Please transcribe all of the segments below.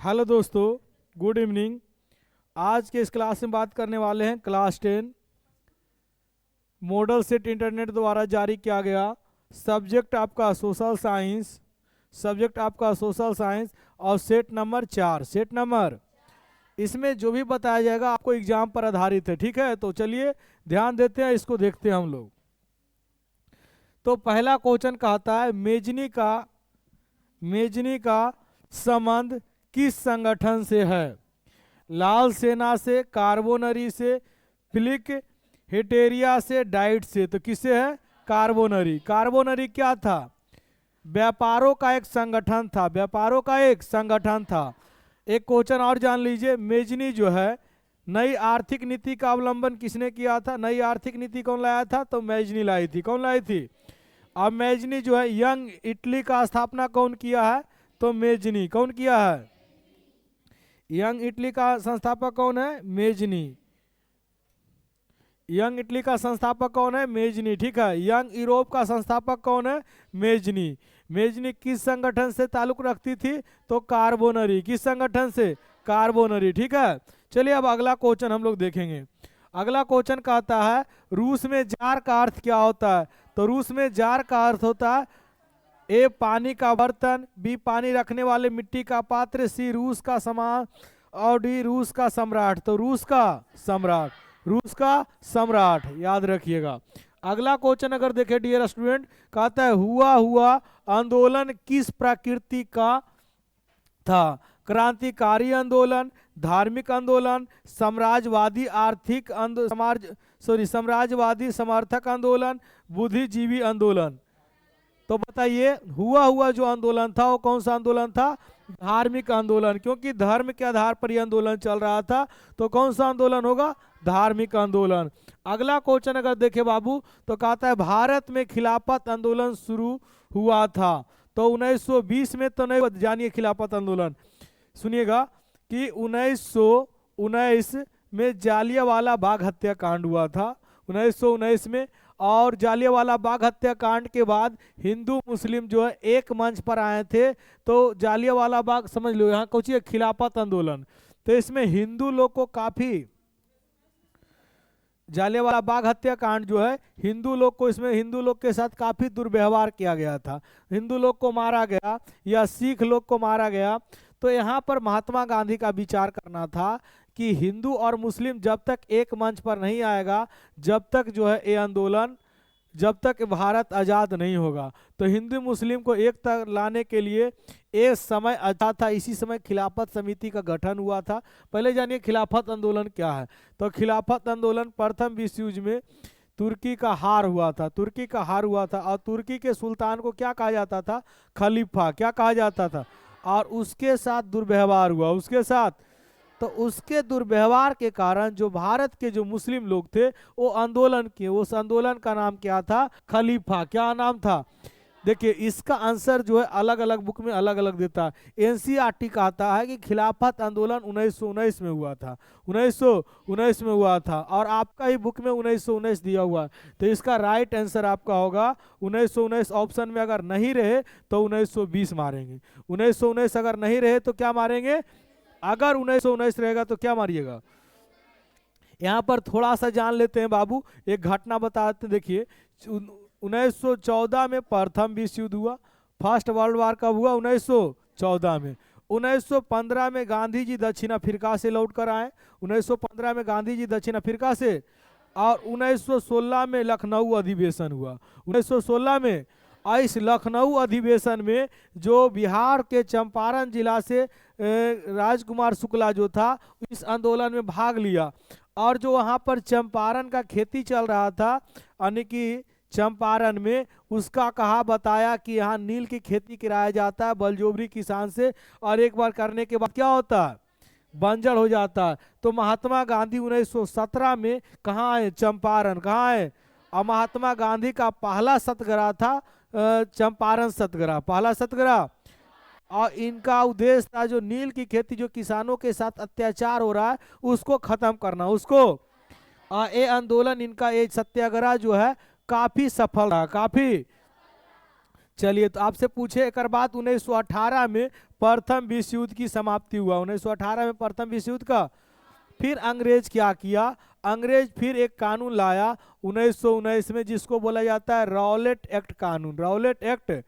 Hello दोस्तों, good evening. आज के इस क्लास में बात करने वाले हैं क्लास 10 मॉडल सेट इंटरनेट द्वारा जारी किया गया। सब्जेक्ट आपका सोशल साइंस, और सेट नंबर 4। सेट नंबर इसमें जो भी बताया जाएगा आपको एग्जाम पर आधारित है, ठीक है। तो चलिए ध्यान देते हैं, इसको देखते हैं हम लोग। तो पहला क्वेश्चन कहता है मेजनी का संबंध किस संगठन से है? लाल सेना से, कार्बोनरी से, फ्लिक हेटेरिया से, डाइट से। तो किससे है? कार्बोनरी। कार्बोनरी क्या था? व्यापारों का एक संगठन था। एक क्वेश्चन और जान लीजिए, मेजनी जो है नई आर्थिक नीति का अवलंबन किसने किया था? नई आर्थिक नीति कौन लाया था? तो मेजनी लाई थी। कौन लाई थी? अब मेजनी जो है यंग इटली का स्थापना कौन किया है? तो मेजनी। कौन किया है? यंग इटली का संस्थापक कौन है? मेजनी। यंग इटली का संस्थापक कौन है? मेजनी, ठीक है। यंग यूरोप का संस्थापक कौन है? मेजनी। मेजनी किस संगठन से ताल्लुक रखती थी? तो कार्बोनरी। किस संगठन से? कार्बोनरी, ठीक है। चलिए अब अगला क्वेश्चन हम लोग देखेंगे। अगला क्वेश्चन कहता है रूस में जार का अर्थ क्या होता है? तो रूस में जार का अर्थ होता है ए पानी का बर्तन, बी पानी रखने वाले मिट्टी का पात्र, सी रूस का सामान, और डी रूस का सम्राट। तो रूस का सम्राट याद रखिएगा। अगला क्वेश्चन अगर देखें डियर स्टूडेंट, कहता है हुआ आंदोलन किस प्रकृति का था? क्रांतिकारी आंदोलन, धार्मिक आंदोलन, साम्राज्यवादी समर्थक आंदोलन, बुद्धिजीवी आंदोलन। तो बताइए हुआ जो आंदोलन था वो कौन सा आंदोलन था? धार्मिक आंदोलन, क्योंकि धर्म के आधार पर यह आंदोलन चल रहा था। तो कौन सा आंदोलन होगा? धार्मिक आंदोलन। अगला क्वेश्चन अगर देखे बाबू, तो कहता है भारत में खिलाफत आंदोलन शुरू हुआ था। तो 1920 में तो नहीं, जानिए खिलाफत आंदोलन सुनिएगा कि 1919 में जालियांवाला बाग हत्याकांड हुआ था। 1919 में, और जालियांवाला बाग हत्याकांड के बाद हिंदू मुस्लिम जो है एक मंच पर आए थे। तो जालियांवाला बाग समझ लो, यहाँ कुछ खिलाफत आंदोलन। तो इसमें हिंदू लोग को काफी, जालियांवाला बाग हत्याकांड जो है हिंदू लोग के साथ काफी दुर्व्यवहार किया गया था। हिंदू लोग को मारा गया या सिख लोग को मारा गया। तो यहाँ पर महात्मा गांधी का विचार करना था कि हिंदू और मुस्लिम जब तक एक मंच पर नहीं आएगा, जब तक जो है ये आंदोलन, जब तक भारत आज़ाद नहीं होगा। तो हिंदू मुस्लिम को एक तक लाने के लिए एक समय अच्छा था, इसी समय खिलाफत समिति का गठन हुआ था। पहले जानिए खिलाफत आंदोलन क्या है। तो खिलाफत आंदोलन प्रथम विश्व युद्ध में तुर्की का हार हुआ था। और तुर्की के सुल्तान को क्या कहा जाता था? खलीफा। क्या कहा जाता था? और उसके साथ दुर्व्यवहार हुआ, तो उसके दुर्व्यवहार के कारण जो भारत के जो मुस्लिम लोग थे वो आंदोलन किए। उस आंदोलन का नाम क्या था? खलीफा। क्या नाम था? देखिए इसका आंसर जो है अलग अलग बुक में अलग अलग देता है। एनसीईआरटी कहता है कि खिलाफत आंदोलन 1919 में हुआ था। 1919 में हुआ था, और आपका ही बुक में 1919 दिया हुआ है। तो इसका राइट आंसर आपका होगा 1919। ऑप्शन में अगर नहीं रहे तो 1920 मारेंगे। 1919 अगर नहीं रहे तो क्या मारेंगे? अगर 1919 रहेगा तो क्या मारिएगा? यहाँ पर थोड़ा सा जान लेते हैं बाबू, एक घटना बताते। देखिए 1914 में प्रथम विश्व युद्ध हुआ। फर्स्ट वर्ल्ड वार कब हुआ? 1914 में। 1915 में गांधी जी दक्षिण अफ्रीका से लौट कर आए। 1915 में गांधी जी दक्षिण अफ्रीका से, और 1916 में लखनऊ अधिवेशन हुआ। 1916 में, और इस लखनऊ अधिवेशन में जो बिहार के चंपारण जिला से राजकुमार शुक्ला जो था इस आंदोलन में भाग लिया। और जो वहाँ पर चंपारण का खेती चल रहा था, यानी कि चंपारण में, उसका कहा बताया कि यहाँ नील की खेती कराया जाता है बलजोबरी किसान से, और एक बार करने के बाद क्या होता है? बंजर हो जाता है। तो महात्मा गांधी 1917 में कहाँ आए? चंपारण। कहाँ आए? और महात्मा गांधी का पहला सत्याग्रह था चंपारण सत्याग्रह, पहला सत्याग्रह। और इनका उद्देश्य था जो नील की खेती, जो किसानों के साथ अत्याचार हो रहा है उसको खत्म करना, उसको। ये आंदोलन, इनका ये सत्याग्रह जो है काफी सफल रहा, काफी चलिए, तो आपसे पूछे एक बात, 1918 में प्रथम विश्व युद्ध की समाप्ति हुआ, 1918 में प्रथम विश्व युद्ध का। फिर अंग्रेज क्या किया, अंग्रेज फिर एक कानून लाया 1919 में, जिसको बोला जाता है रॉलेट एक्ट कानून। रॉलेट एक्ट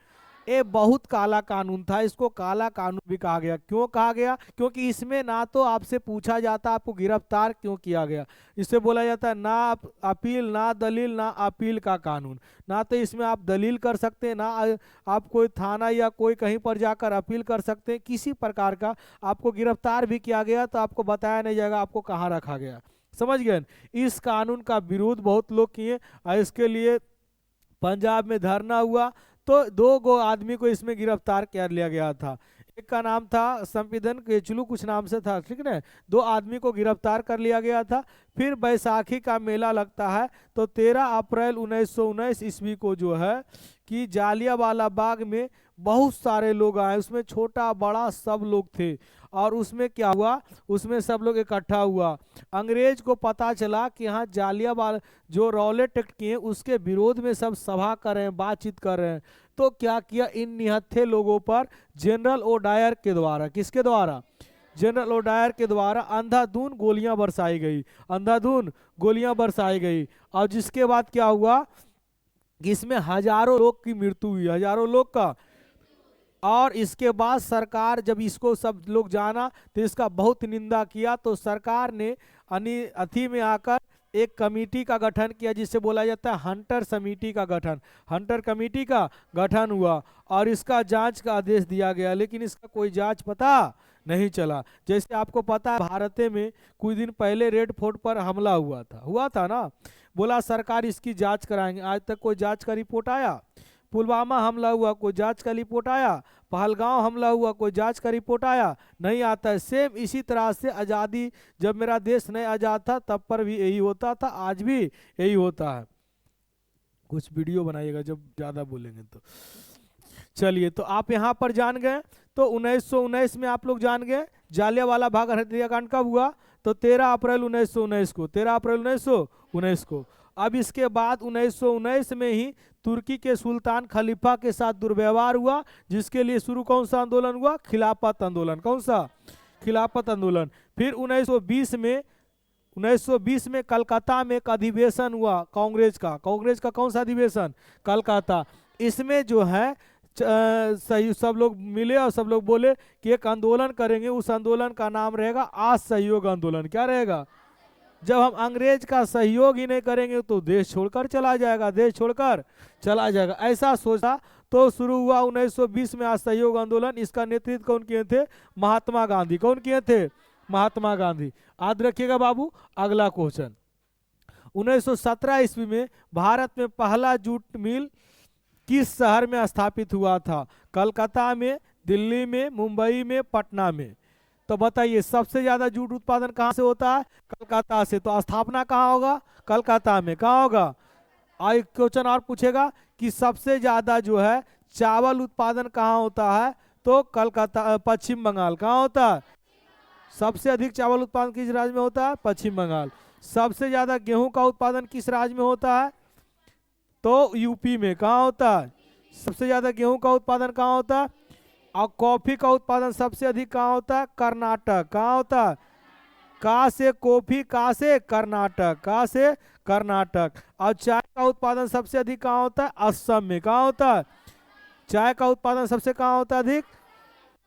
ये बहुत काला कानून था, इसको काला कानून भी कहा गया। क्यों कहा गया? क्योंकि इसमें ना तो आपसे पूछा जाता आपको गिरफ्तार क्यों किया गया, इससे बोला जाता है ना अपील, ना दलील, ना अपील का कानून। ना तो इसमें आप दलील कर सकते हैं, ना आप कोई थाना या कोई कहीं पर जाकर अपील कर सकते हैं, किसी प्रकार का। आपको गिरफ्तार भी किया गया तो आपको बताया नहीं जाएगा आपको कहाँ रखा गया। समझ गए? इस कानून का विरोध बहुत लोग किए और इसके लिए पंजाब में धरना हुआ। तो दो गो आदमी को इसमें गिरफ्तार कर लिया गया था। एक का नाम था संविधान केचलू कुछ नाम से था, ठीक ना। दो आदमी को गिरफ्तार कर लिया गया था। फिर बैसाखी का मेला लगता है, तो 13 अप्रैल 1919 ईस्वी को जो है कि जालियांवाला बाग में बहुत सारे लोग आए, उसमें छोटा बड़ा सब लोग थे। और उसमें क्या हुआ, उसमें सब लोग इकट्ठा हुआ। अंग्रेज को पता चला कि यहाँ जालियांवाला जो रॉलेट एक्ट किए उसके विरोध में सब सभा कर रहे हैं, बातचीत कर रहे हैं। तो क्या किया, इन निहत्थे लोगों पर जनरल ओडायर के द्वारा, किसके द्वारा? जनरल ओडायर के द्वारा अंधाधुंध गोलियां बरसाई गई, अंधाधुंध गोलियां बरसाई गई। और जिसके बाद क्या हुआ कि इसमें हजारों लोग की मृत्यु हुई, हजारों लोग का। और इसके बाद सरकार जब इसको सब लोग जाना तो इसका बहुत निंदा किया, तो सरकार ने अथी में आकर एक कमेटी का गठन किया, जिसे बोला जाता है हंटर समिति का गठन। हंटर कमेटी का गठन हुआ और इसका जांच का आदेश दिया गया, लेकिन इसका कोई जांच पता नहीं चला। जैसे आपको पता है भारत में कुछ दिन पहले रेड फोर्ट पर हमला हुआ था ना, बोला सरकार इसकी जांच कराएंगे, आज तक कोई जांच का रिपोर्ट आया? पुलवामा हमला हुआ, कोई जांच का रिपोर्ट आया? पहलगांव हमला हुआ, कोई जांच का रिपोर्ट आया? नहीं आता है। सेम इसी तरह से आज़ादी जब मेरा देश नहीं आज़ाद था तब पर भी यही होता था, आज भी यही होता है। कुछ वीडियो बनाइएगा जब ज़्यादा बोलेंगे तो। चलिए, तो आप यहाँ पर जान गए। तो 1919 में आप लोग जान गए जालियांवाला बाग हत्याकांड कब हुआ, तो 13 अप्रैल 1919 को, 13 अप्रैल 1919 को। अब इसके बाद 1919 में ही तुर्की के सुल्तान खलीफा के साथ दुर्व्यवहार हुआ, जिसके लिए शुरू कौन सा आंदोलन हुआ? खिलाफत आंदोलन। कौन सा? खिलाफत आंदोलन। फिर 1920 में कलकत्ता में एक अधिवेशन हुआ कांग्रेस का। कांग्रेस का कौन सा अधिवेशन? कलकत्ता। इसमें जो है सही सब लोग मिले और सब लोग बोले कि एक आंदोलन करेंगे, उस आंदोलन का नाम रहेगा असहयोग आंदोलन। क्या रहेगा? जब हम अंग्रेज का सहयोग ही नहीं करेंगे तो देश छोड़कर चला जाएगा, देश छोड़कर चला जाएगा, ऐसा सोचा। तो शुरू हुआ 1920 में असहयोग आंदोलन। इसका नेतृत्व कौन किए थे? महात्मा गांधी। कौन किए थे? महात्मा गांधी। याद रखिएगा बाबू। अगला क्वेश्चन, 1917 ईस्वी में भारत में पहला जूट मिल किस शहर में स्थापित हुआ था? कलकत्ता में, दिल्ली में, मुंबई में, पटना में? तो बताइए सबसे ज्यादा जूट उत्पादन कहाँ से होता है? कलकत्ता से। तो स्थापना कहाँ होगा? कलकत्ता में। कहाँ होगा? और एक क्वेश्चन और पूछेगा कि सबसे ज्यादा जो है चावल उत्पादन कहाँ होता है? तो कलकत्ता, पश्चिम बंगाल। कहाँ होता है? सबसे अधिक चावल उत्पादन किस राज्य में होता है? पश्चिम बंगाल। सबसे ज्यादा गेहूं का उत्पादन किस राज्य में होता है? तो यूपी में। कहाँ होता है? सबसे ज्यादा गेहूं का उत्पादन कहाँ होता है? और कॉफी का उत्पादन सबसे अधिक कहाँ होता है? कर्नाटक। कहाँ होता है? का से कॉफी, का से कर्नाटक, का से कर्नाटक। और चाय का उत्पादन सबसे अधिक कहाँ होता है? असम में। कहाँ होता है? चाय का उत्पादन सबसे कहाँ होता है अधिक?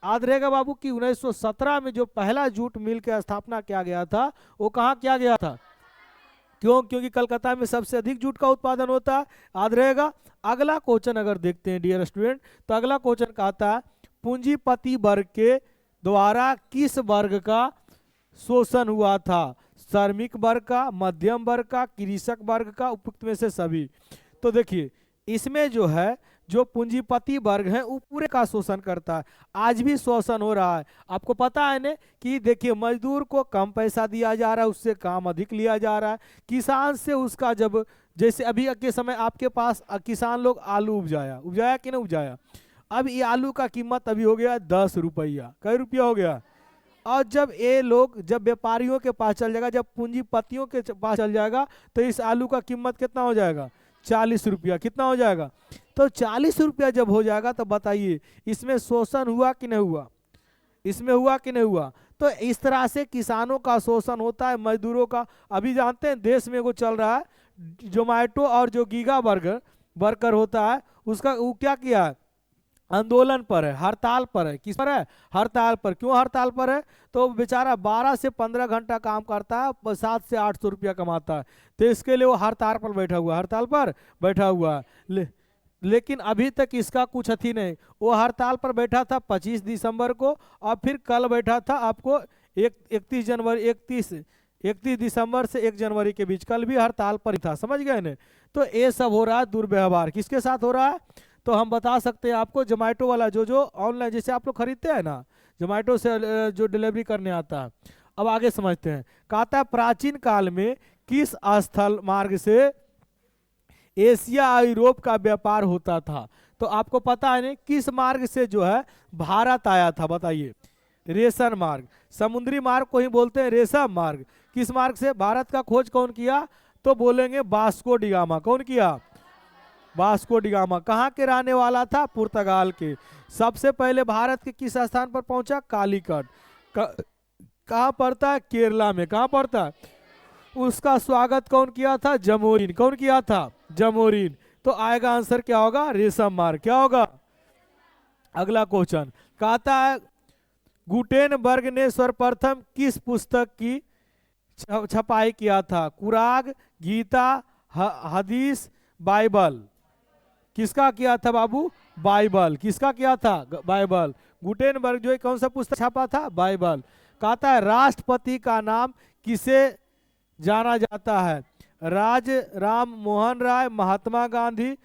याद रहेगा बाबू कि 1917 में जो पहला जूट मिल की स्थापना किया गया था वो कहाँ किया गया था? क्यों? क्योंकि कलकत्ता में सबसे अधिक जूट का उत्पादन होता है। याद रहेगा। अगला क्वेश्चन अगर देखते हैं डियर स्टूडेंट, तो अगला क्वेश्चन कहता है पूंजीपति वर्ग के द्वारा किस वर्ग का शोषण हुआ था? श्रमिक वर्ग का, मध्यम वर्ग का, कृषक वर्ग का, उपयुक्त में से सभी? तो देखिए इसमें जो है जो पूंजीपति वर्ग है वो पूरे का शोषण करता है। आज भी शोषण हो रहा है। आपको पता है ना कि देखिए मजदूर को कम पैसा दिया जा रहा है, उससे काम अधिक लिया जा रहा है। किसान से उसका जब जैसे अभी के समय आपके पास किसान लोग आलू उपजाया कि नहीं उपजाया? अब ये आलू का कीमत अभी हो गया 10 रुपया। कई रुपया हो गया? और जब ये लोग जब व्यापारियों के पास चल जाएगा, जब पूंजीपतियों के पास चल जाएगा, तो इस आलू का कीमत कितना हो जाएगा? 40 रुपया। कितना हो जाएगा? तो 40 रुपया जब हो जाएगा तो बताइए इसमें शोषण हुआ कि नहीं हुआ? इसमें हुआ कि नहीं हुआ? तो इस तरह से किसानों का शोषण होता है, मजदूरों का। अभी जानते हैं देश में वो चल रहा है जोमेटो और जो गीगा बर्गर वर्कर होता है उसका वो क्या किया है? आंदोलन पर है, हड़ताल पर है। किस पर है? हड़ताल पर। क्यों हड़ताल पर है? तो बेचारा 12 से 15 घंटा काम करता है, 7 से 800 रुपया कमाता है, तो इसके लिए वो हड़ताल पर बैठा हुआ है, हड़ताल पर बैठा हुआ है। लेकिन अभी तक इसका कुछ अथी नहीं। वो हड़ताल पर बैठा था 25 दिसंबर को, और फिर कल बैठा था आपको 31 दिसंबर से 1 जनवरी के बीच, कल भी हड़ताल पर ही था। समझ गए ना? तो ये सब हो रहा है दुर्व्यवहार। किसके साथ हो रहा है? तो हम बता सकते हैं आपको, जोमेटो वाला जो ऑनलाइन जैसे आप लोग खरीदते हैं ना, जोमेटो से जो डिलीवरी करने आता है। अब आगे समझते हैं। कहता है प्राचीन काल में किस स्थल मार्ग से एशिया और यूरोप का व्यापार होता था? तो आपको पता है नहीं किस मार्ग से जो है भारत आया था? बताइए। रेशम मार्ग, समुद्री मार्ग को ही बोलते हैं रेशम मार्ग। किस मार्ग से भारत का खोज कौन किया? तो बोलेंगे वास्को डी गामा। कौन किया? Vasco D gamma. कहाँ के रहने वाला था? पुर्तगाल के। सबसे पहले भारत के किस स्थान पर पहुंचा? कालीकट। कहाँ पड़ता है? केरला में। कहाँ पड़ता है? उसका स्वागत कौन किया था? जमोरिन। कौन किया था? जमोरिन। तो आएगा आंसर क्या होगा? रेशम मार्ग। क्या होगा? अगला क्वेश्चन कहता है गुटेनबर्ग ने सर्वप्रथम किस पुस्तक की छपाई किया था? कुरान, गीता, हदीस, बाइबल। किसका किया था बाबू? बाइबल। किसका किया था? बाइबल। गुटेनबर्ग जो है कौन सा पुस्तक छापा था? बाइबल। कहता है राष्ट्रपति का नाम किसे जाना जाता है? राम मोहन राय, महात्मा गांधी।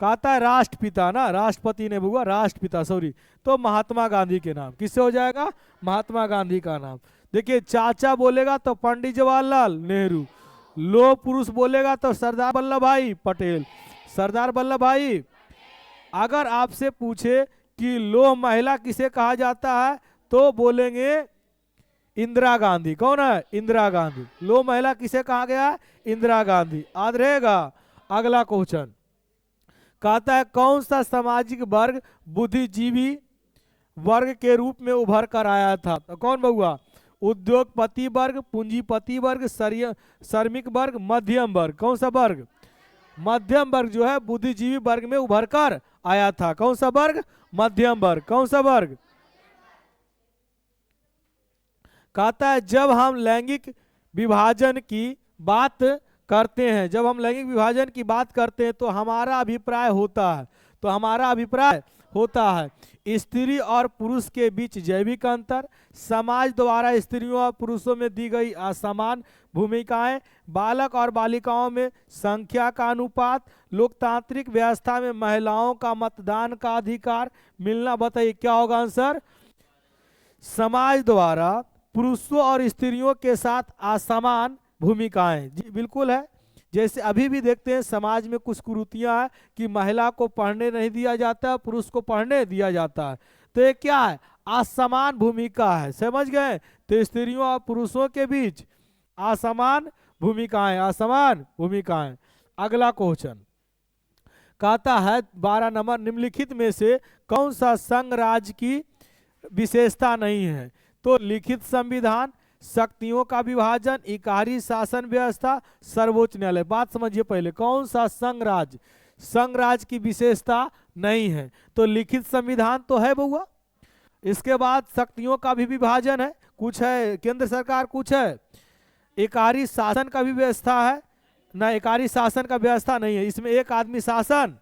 कहता है राष्ट्रपिता ना, राष्ट्रपति ने हुआ राष्ट्रपिता, सॉरी। तो महात्मा गांधी के नाम। किससे हो जाएगा? महात्मा गांधी का नाम। देखिए चाचा बोलेगा तो पंडित जवाहरलाल नेहरू, लो पुरुष बोलेगा तो सरदार वल्लभ भाई पटेल। सरदार वल्लभ भाई। अगर आपसे पूछे कि लो महिला किसे कहा जाता है तो बोलेंगे इंदिरा गांधी। कौन है? इंदिरा गांधी। लो महिला किसे कहा गया? इंदिरा गांधी। याद रहेगा। अगला क्वेश्चन कहता है कौन सा सामाजिक वर्ग बुद्धिजीवी वर्ग के रूप में उभर कर आया था? तो कौन बहुआ? उद्योगपति वर्ग, पूंजीपति वर्ग, श्रमिक वर्ग, मध्यम वर्ग। कौन सा वर्ग? मध्यम वर्ग जो है बुद्धिजीवी वर्ग में उभर कर आया था। कौन सा वर्ग? मध्यम वर्ग। कौन सा वर्ग? कहता है जब हम लैंगिक विभाजन की बात करते हैं, जब हम लैंगिक विभाजन की बात करते हैं तो हमारा अभिप्राय होता है, तो हमारा अभिप्राय होता है स्त्री और पुरुष के बीच जैविक अंतर, समाज द्वारा स्त्रियों और पुरुषों में दी गई असमान भूमिकाएं, बालक और बालिकाओं में संख्या का अनुपात, लोकतांत्रिक व्यवस्था में महिलाओं का मतदान का अधिकार मिलना। बताइए क्या होगा आंसर? समाज द्वारा पुरुषों और स्त्रियों के साथ असमान भूमिकाएं। जी बिल्कुल है। जैसे अभी भी देखते हैं समाज में कुछ कुरीतियां हैं कि महिला को पढ़ने नहीं दिया जाता, पुरुष को पढ़ने दिया जाता है। तो ये क्या है? असमान भूमिका है। समझ गए? तो स्त्रियों और पुरुषों के बीच असमान भूमिकाएं, असमान भूमिकाएं। अगला क्वेश्चन कहता है 12 नंबर निम्नलिखित में से कौन सा संघ राज्य की विशेषता नहीं है? तो लिखित संविधान, शक्तियों का विभाजन, इकाई शासन व्यवस्था, सर्वोच्च न्यायालय। बात समझिए पहले, कौन सा संघ राज्य की विशेषता नहीं है? तो लिखित संविधान तो है बउआ। इसके बाद शक्तियों का भी विभाजन है, कुछ है केंद्र सरकार, कुछ है इकाई शासन का भी व्यवस्था है ना, इकाई शासन का व्यवस्था नहीं है। इसमें एक आदमी शासन,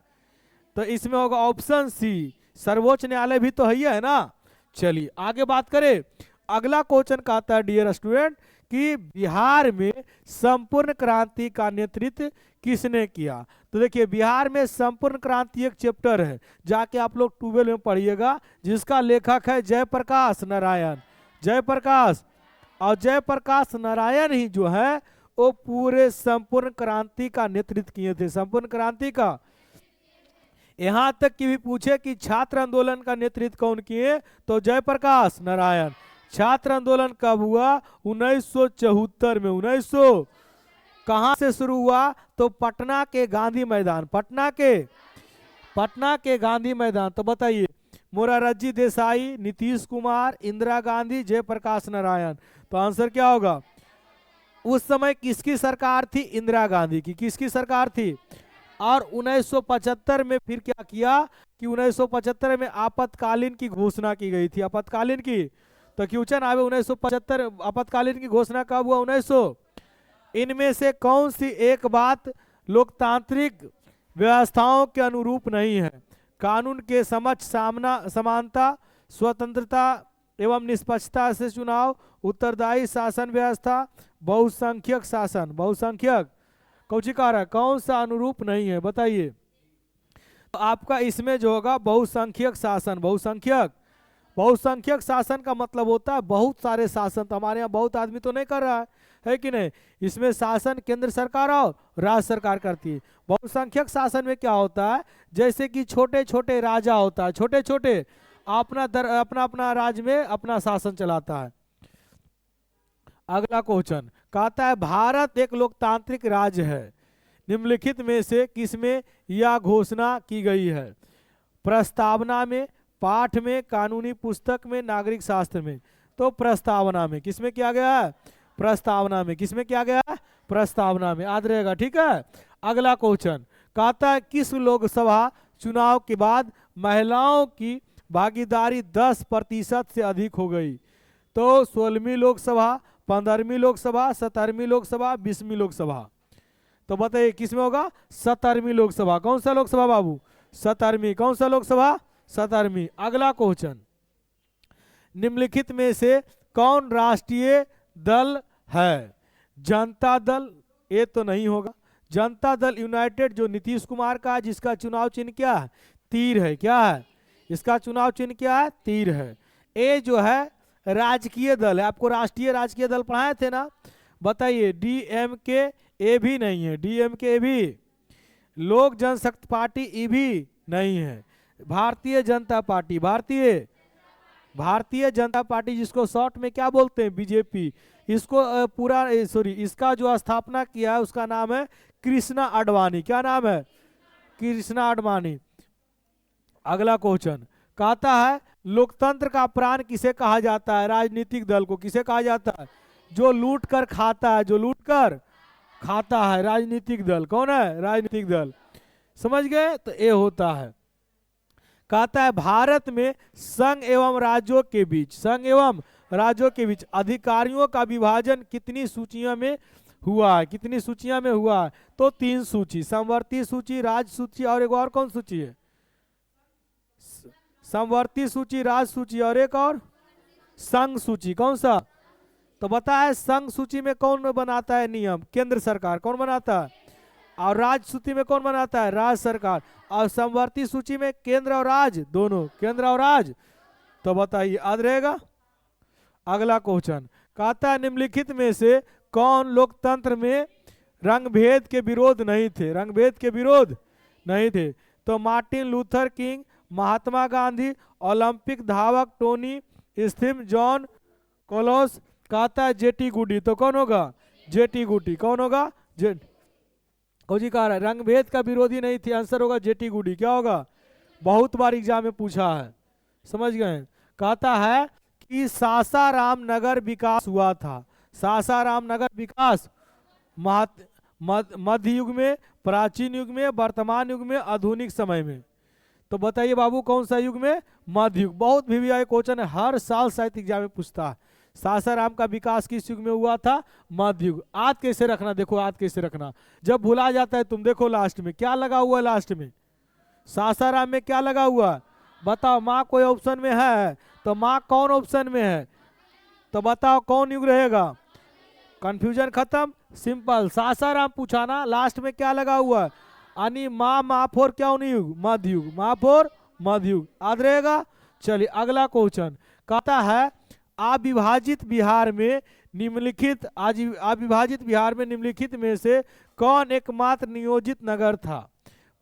तो इसमें होगा ऑप्शन सी, सर्वोच्च न्यायालय भी तो है ना। चलिए आगे बात करें। अगला क्वेश्चन कहता है डियर स्टूडेंट कि बिहार में संपूर्ण क्रांति का नेतृत्व किसने किया? तो देखिए बिहार में संपूर्ण क्रांति एक चैप्टर है, जाके आप लोग 12 में पढ़िएगा, जिसका लेखक है जयप्रकाश नारायण। जयप्रकाश और जयप्रकाश नारायण ही जो है वो पूरे संपूर्ण क्रांति का नेतृत्व किए थे। संपूर्ण क्रांति का यहां तक कि भी पूछे कि छात्र आंदोलन का नेतृत्व कौन किए? तो जयप्रकाश नारायण। छात्र आंदोलन कब हुआ? 1974 में। 1900 कहां से शुरू हुआ? तो पटना के गांधी मैदान, पटना के गांधी मैदान। तो बताइए, मोरारजी देसाई, नीतीश कुमार, इंदिरा गांधी, जयप्रकाश नारायण। तो आंसर क्या होगा? उस समय किसकी सरकार थी? इंदिरा गांधी की। किसकी सरकार थी? और 1975 में फिर क्या किया कि 1975 में आपातकालीन की घोषणा की गई थी। आपातकालीन की, तो क्वेश्चन आवे 1975 आपातकालीन की घोषणा कब हुआ? 1900। इनमें से कौन सी एक बात लोकतांत्रिक व्यवस्थाओं के अनुरूप नहीं है? कानून के समक्ष समानता, स्वतंत्रता एवं निष्पक्षता से चुनाव, उत्तरदायी शासन व्यवस्था, बहुसंख्यक शासन। बहुसंख्यक कौचिकार है, कौन सा अनुरूप नहीं है बताइए? तो आपका इसमें जो होगा बहुसंख्यक शासन। बहुसंख्यक शासन का मतलब होता है बहुत सारे शासन। तो हमारे यहाँ बहुत आदमी तो नहीं कर रहा है कि नहीं? इसमें शासन केंद्र सरकार और राज्य सरकार करती है। बहुसंख्यक शासन में क्या होता है, जैसे कि छोटे छोटे राजा होता है, छोटे छोटे अपना अपना राज्य में अपना शासन चलाता है। अगला क्वेश्चन कहता है, भारत एक लोकतांत्रिक राज्य है, निम्नलिखित में से किसमें यह घोषणा की गई है? प्रस्तावना में, पाठ में, कानूनी पुस्तक में, नागरिक शास्त्र में। तो प्रस्तावना में। किसमें किया गया है? प्रस्तावना में। किसमें किया गया है? प्रस्तावना में। याद रहेगा, ठीक है। अगला क्वेश्चन कहता है, किस लोकसभा चुनाव के बाद महिलाओं की भागीदारी 10% से अधिक हो गई? तो 16वीं लोकसभा, 15वीं लोकसभा, 17वीं लोकसभा, 20वीं लोकसभा। तो बताइए किसमें होगा? 17वीं लोकसभा। कौन सा लोकसभा बाबू? 17वीं। कौन सा लोकसभा? 17वीं। अगला क्वेश्चन, निम्नलिखित में से कौन राष्ट्रीय दल है? जनता दल, ये तो नहीं होगा। जनता दल यूनाइटेड जो नीतीश कुमार का, जिसका चुनाव चिन्ह क्या है? तीर है। क्या है इसका चुनाव चिन्ह? क्या है? तीर है। ए जो है राजकीय दल है। आपको राष्ट्रीय राजकीय दल पढ़ाए थे ना? बताइए, डीएमके, ए भी नहीं है। डीएमके भी, लोक जनशक्ति पार्टी, ई भी नहीं है। भारतीय जनता पार्टी, भारतीय जनता पार्टी जिसको शॉर्ट में क्या बोलते हैं? बीजेपी। इसको इसका जो स्थापना किया है उसका नाम है कृष्णा आडवाणी। क्या नाम है? कृष्णा आडवाणी। अगला क्वेश्चन कहता है, लोकतंत्र का प्राण किसे कहा जाता है? राजनीतिक दल को। किसे कहा जाता है? जो लूट कर खाता है, जो लूट कर खाता है, राजनीतिक दल। कौन है? राजनीतिक दल। समझ गए? तो ये होता है। कहता है, भारत में संघ एवं राज्यों के बीच अधिकारियों का विभाजन कितनी सूचियों में हुआ है? कितनी सूचियों में हुआ है? तो 3 सूची, समवर्ती सूची, राज सूची और एक और कौन सूची है? समवर्ती सूची, राज सूची और एक और संघ सूची। कौन सा? तो बता है, संघ सूची में कौन बनाता है नियम? केंद्र सरकार। कौन बनाता है? और राज्य सूची में कौन बनाता है? राज्य सरकार। और समवर्ती सूची में केंद्र और राज्य दोनों, केंद्र और राज्य। तो बताइए, याद रहेगा। अगला क्वेश्चन कहता है, निम्नलिखित में से कौन लोकतंत्र में रंगभेद के विरोध नहीं थे? रंगभेद के विरोध नहीं थे। तो Martin Luther king, Mahatma Gandhi, Olympic धावक टोनी स्थिम, जॉन कोलोस। कहता है जेटी गुडी। तो कौन होगा? जेटी गुडी। कौन होगा? कौजी कह रहा है रंगभेद का विरोधी नहीं थी। आंसर होगा जेटी गुडी। क्या होगा? बहुत बार एग्जाम में पूछा है, समझ गए। कहता है कि सासाराम नगर विकास हुआ था। सासाराम नगर विकास मध्य युग में, प्राचीन युग में, वर्तमान युग में, आधुनिक समय में। तो बताइए बाबू, कौन सा युग में? मध्य युग। बहुत भी आया क्वेश्चन है, हर साल साहित्य एग्जाम में पूछता है। सासाराम का विकास किस युग में हुआ था? मध्य युग। आज कैसे रखना, देखो आज कैसे रखना, जब भुला जाता है तुम देखो लास्ट में क्या लगा हुआ है। लास्ट में सासाराम में क्या लगा हुआ? बताओ, माँ कोई ऑप्शन में है? तो माँ कौन ऑप्शन में है? तो बताओ कौन युग रहेगा? कंफ्यूजन खत्म, सिंपल। सासाराम पूछा ना, लास्ट में क्या लगा हुआ है? यानी माँ फोर क्या युग? मध्य युग। माँ फोर मध्य युग। याद रहेगा। चलिए अगला क्वेश्चन कहता है, अविभाजित बिहार में निम्नलिखित में से कौन एकमात्र नियोजित नगर था?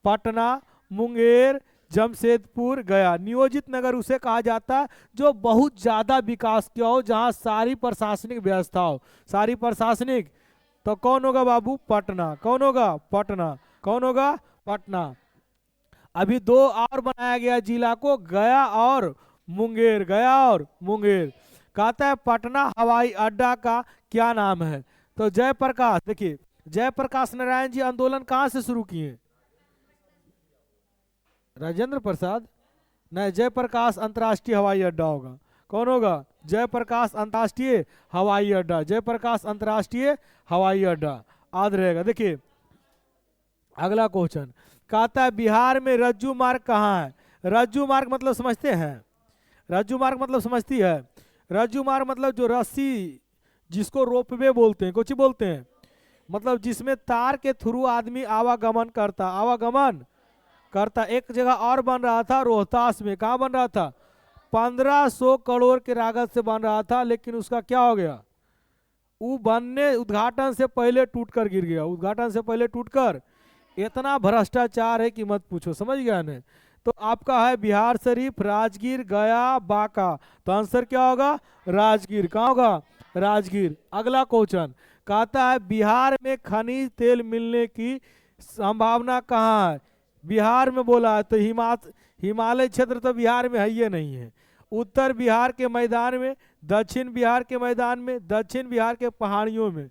पटना, मुंगेर, जमशेदपुर, गया। नियोजित नगर उसे कहा जाता है जो बहुत ज्यादा विकास किया हो, जहां सारी प्रशासनिक व्यवस्था हो, सारी प्रशासनिक तो कौन होगा बाबू? पटना। कौन होगा? पटना। कौन होगा? पटना। अभी दो और बनाया गया जिला को, गया और मुंगेर। गया और मुंगेर। कहता है पटना हवाई अड्डा का क्या नाम है? तो जयप्रकाश, देखिए जयप्रकाश नारायण जी आंदोलन कहाँ से शुरू किए? राजेंद्र प्रसाद? नहीं, जयप्रकाश अंतर्राष्ट्रीय हवाई अड्डा होगा। कौन होगा? जयप्रकाश अंतर्राष्ट्रीय हवाई अड्डा। जयप्रकाश अंतर्राष्ट्रीय हवाई अड्डा याद रहेगा। देखिए अगला क्वेश्चन कहता है बिहार में रज्जू मार्ग कहाँ है? रज्जू मार्ग मतलब समझते हैं? रज्जू मार्ग मतलब समझती है? रज्जू मार्ग मतलब जो रस्सी, जिसको रोपवे बोलते हैं, कुछ बोलते हैं, मतलब जिसमें तार के थ्रू आदमी आवागमन करता, आवागमन करता। एक जगह और बन रहा था रोहतास में। कहाँ बन रहा था? 1500 करोड़ के लागत से बन रहा था, लेकिन उसका क्या हो गया? वो बनने उद्घाटन से पहले टूटकर गिर गया। उद्घाटन से पहले टूटकर। इतना भ्रष्टाचार है कि मत पूछो। समझ गया ना? तो आपका है बिहार शरीफ, राजगीर, गया, बांका। तो आंसर क्या होगा? राजगीर। कहाँ होगा? राजगीर। अगला क्वेश्चन कहता है बिहार में खनिज तेल मिलने की संभावना कहाँ है? बिहार में बोला है तो हिमालय क्षेत्र तो बिहार में है ही नहीं है। उत्तर बिहार के मैदान में, दक्षिण बिहार के मैदान में, दक्षिण बिहार के पहाड़ियों में,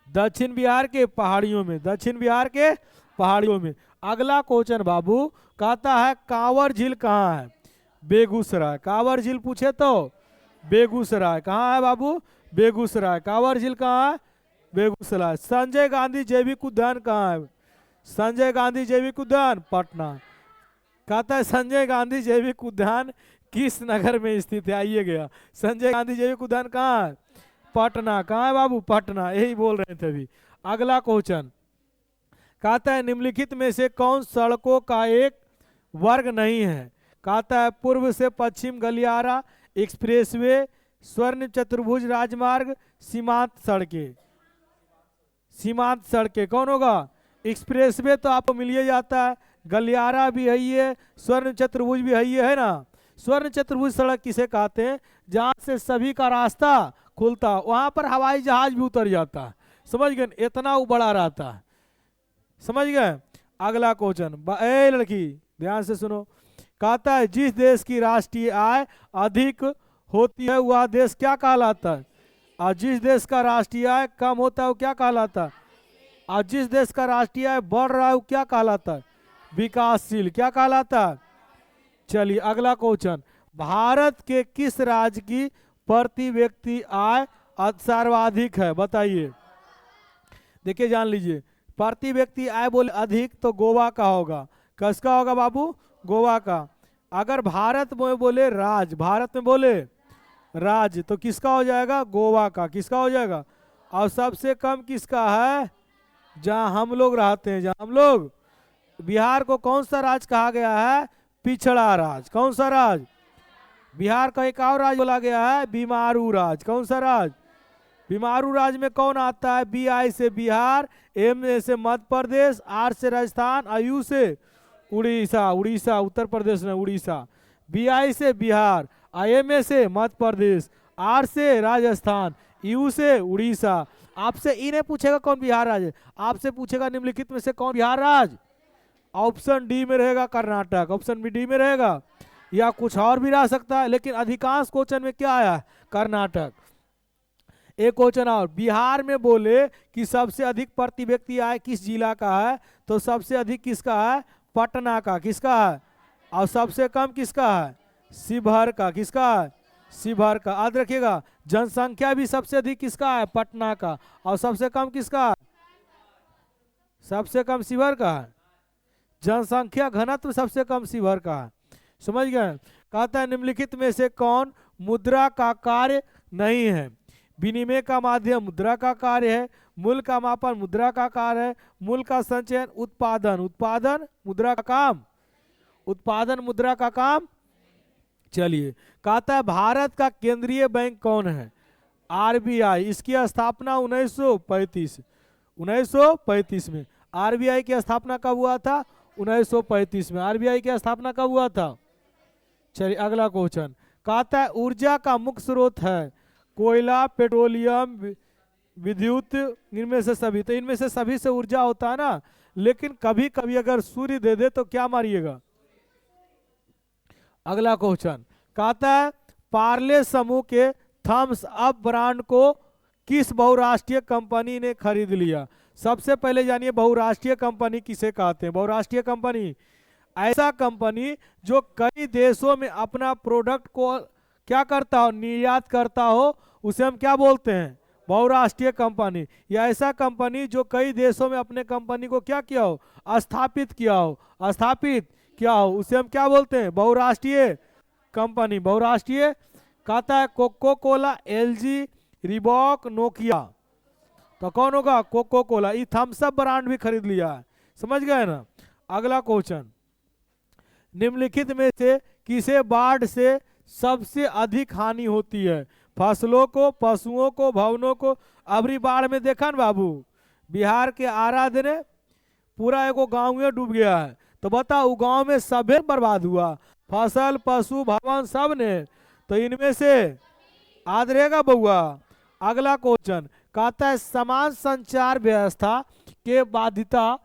दक्षिण बिहार के पहाड़ियों में, दक्षिण बिहार के पहाड़ियों में। अगला क्वेश्चन बाबू कहता है कांवर झील कहाँ है? बेगूसराय। कांवर झील पूछे तो बेगूसराय। कहाँ है बाबू? बेगूसराय। कांवर झील कहाँ है? बेगूसराय। संजय गांधी जैविक उद्यान कहाँ है? संजय गांधी जैविक उद्यान पटना। कहता है संजय गांधी जैविक उद्यान किस नगर में स्थित है? आइए गया। संजय गांधी जैविक उद्यान कहाँ है? पटना। कहाँ है बाबू? पटना। यही बोल रहे थे अभी। अगला क्वेश्चन कहता है निम्नलिखित में से कौन सड़कों का एक वर्ग नहीं है? कहता है पूर्व से पश्चिम गलियारा, एक्सप्रेसवे, स्वर्ण चतुर्भुज राजमार्ग, सीमांत सड़कें। सीमांत सड़कें कौन होगा? एक्सप्रेसवे तो आपको मिल ही जाता है, गलियारा भी है ये, स्वर्ण चतुर्भुज भी है ये, है ना? स्वर्ण चतुर्भुज सड़क किसे कहते हैं? जहाँ से सभी का रास्ता खुलता, वहां पर हवाई जहाज भी उतर जाता है। समझ गए? इतना वो बड़ा रहता है। समझ गए? अगला क्वेश्चन, ए लड़की ध्यान से सुनो। कहता है जिस देश की राष्ट्रीय आय अधिक होती है वह देश क्या कहलाता है? और जिस देश का राष्ट्रीय आय कम होता है वो क्या कहलाता है? और जिस देश का राष्ट्रीय आय बढ़ रहा है वो क्या कहलाता है? विकासशील। क्या कहलाता है? चलिए अगला क्वेश्चन, भारत के किस राज्य की प्रति व्यक्ति आय सर्वाधिक है? बताइए। देखिए जान लीजिए, प्रति व्यक्ति आय बोले अधिक तो गोवा का होगा। किसका होगा बाबू? गोवा का। अगर भारत में बोले राज्य, भारत में बोले राज्य, तो किसका हो जाएगा? गोवा का। किसका हो जाएगा? और सबसे कम किसका है? जहां हम लोग रहते हैं, जहां हम लोग। बिहार को कौन सा राज्य कहा गया है? पिछड़ा राज्य। कौन सा राज्य? बिहार का एक और राज्य बोला गया है बीमारू राज्य। कौन सा राज्य? बीमारू राज्य में कौन आता है? BI से बिहार, M से मध्य प्रदेश, R से राजस्थान, यू से उड़ीसा। उड़ीसा उत्तर प्रदेश में उड़ीसा। BI से बिहार, IM से मध्य प्रदेश, R से राजस्थान, U से उड़ीसा। आपसे ई नहीं पूछेगा कौन बिहार राज्य, आपसे पूछेगा निम्नलिखित में से कौन बिहार राज्य? ऑप्शन डी में रहेगा कर्नाटक। ऑप्शन बी डी में रहेगा, या कुछ और भी रह सकता है, लेकिन अधिकांश क्वेश्चन में क्या आया? कर्नाटक। एक क्वेश्चन और, बिहार में बोले कि सबसे अधिक प्रति व्यक्ति आय किस जिला का है? तो सबसे अधिक किसका है? पटना का। किसका है? और सबसे कम किसका है? शिवहर का। किसका है? शिवहर का। याद रखिएगा, जनसंख्या भी सबसे अधिक किसका है? पटना का। और सबसे कम किसका है? सबसे कम शिवहर का है। जनसंख्या घनत्व सबसे कम शिवहर का है। समझ गए? कहता है निम्नलिखित में से कौन मुद्रा का कार्य नहीं है? विनिमय का माध्यम मुद्रा का कार्य है, मूल्य का मापन मुद्रा का कार्य है, मूल्य का संचयन, उत्पादन। उत्पादन मुद्रा का काम, उत्पादन मुद्रा का काम। चलिए, कहता है भारत का केंद्रीय बैंक कौन है? RBI। इसकी स्थापना 1935 में। RBI की स्थापना कब हुआ था? 1935 में। RBI की स्थापना कब हुआ था? चलिए अगला क्वेश्चन, कहता है ऊर्जा का मुख्य स्रोत है कोयला, पेट्रोलियम, विद्युत, इनमें से सभी। तो इनमें से सभी से ऊर्जा होता है ना, लेकिन कभी कभी अगर सूर्य दे दे तो क्या मारिएगा। अगला क्वेश्चन कहता है पार्ले समूह के थम्स अप ब्रांड को किस बहुराष्ट्रीय कंपनी ने खरीद लिया। सबसे पहले जानिए बहुराष्ट्रीय कंपनी किसे कहते हैं। बहुराष्ट्रीय कंपनी ऐसा कंपनी जो कई देशों में अपना प्रोडक्ट को क्या करता हो, निर्यात करता हो, उसे हम क्या बोलते हैं, बहुराष्ट्रीय कंपनी। या ऐसा कंपनी जो कई देशों में अपने कंपनी को क्या किया हो, स्थापित किया हो, स्थापित किया हो, उसे हम क्या बोलते हैं, बहुराष्ट्रीय कंपनी। बहुराष्ट्रीय कहता है coca cola, LG, Reebok, Nokia. तो कौन होगा, कोको कोला। ये थम्स अप ब्रांड भी खरीद लिया है, समझ गए ना। अगला क्वेश्चन निम्नलिखित में से किसे बाढ़ से सबसे अधिक हानि होती है। फसलों को, पशुओं को, भवनों को। अबरी बाढ़ में देखा ना बाबू, बिहार के आरा ने पूरा एगो गाँव में डूब गया है। तो बताओ गांव में सभी बर्बाद हुआ, फसल, पशु, भवन सब ने। तो इनमें से याद रहेगा बउआ। अगला क्वेश्चन कहता है समान संचार व्यवस्था के बाधिता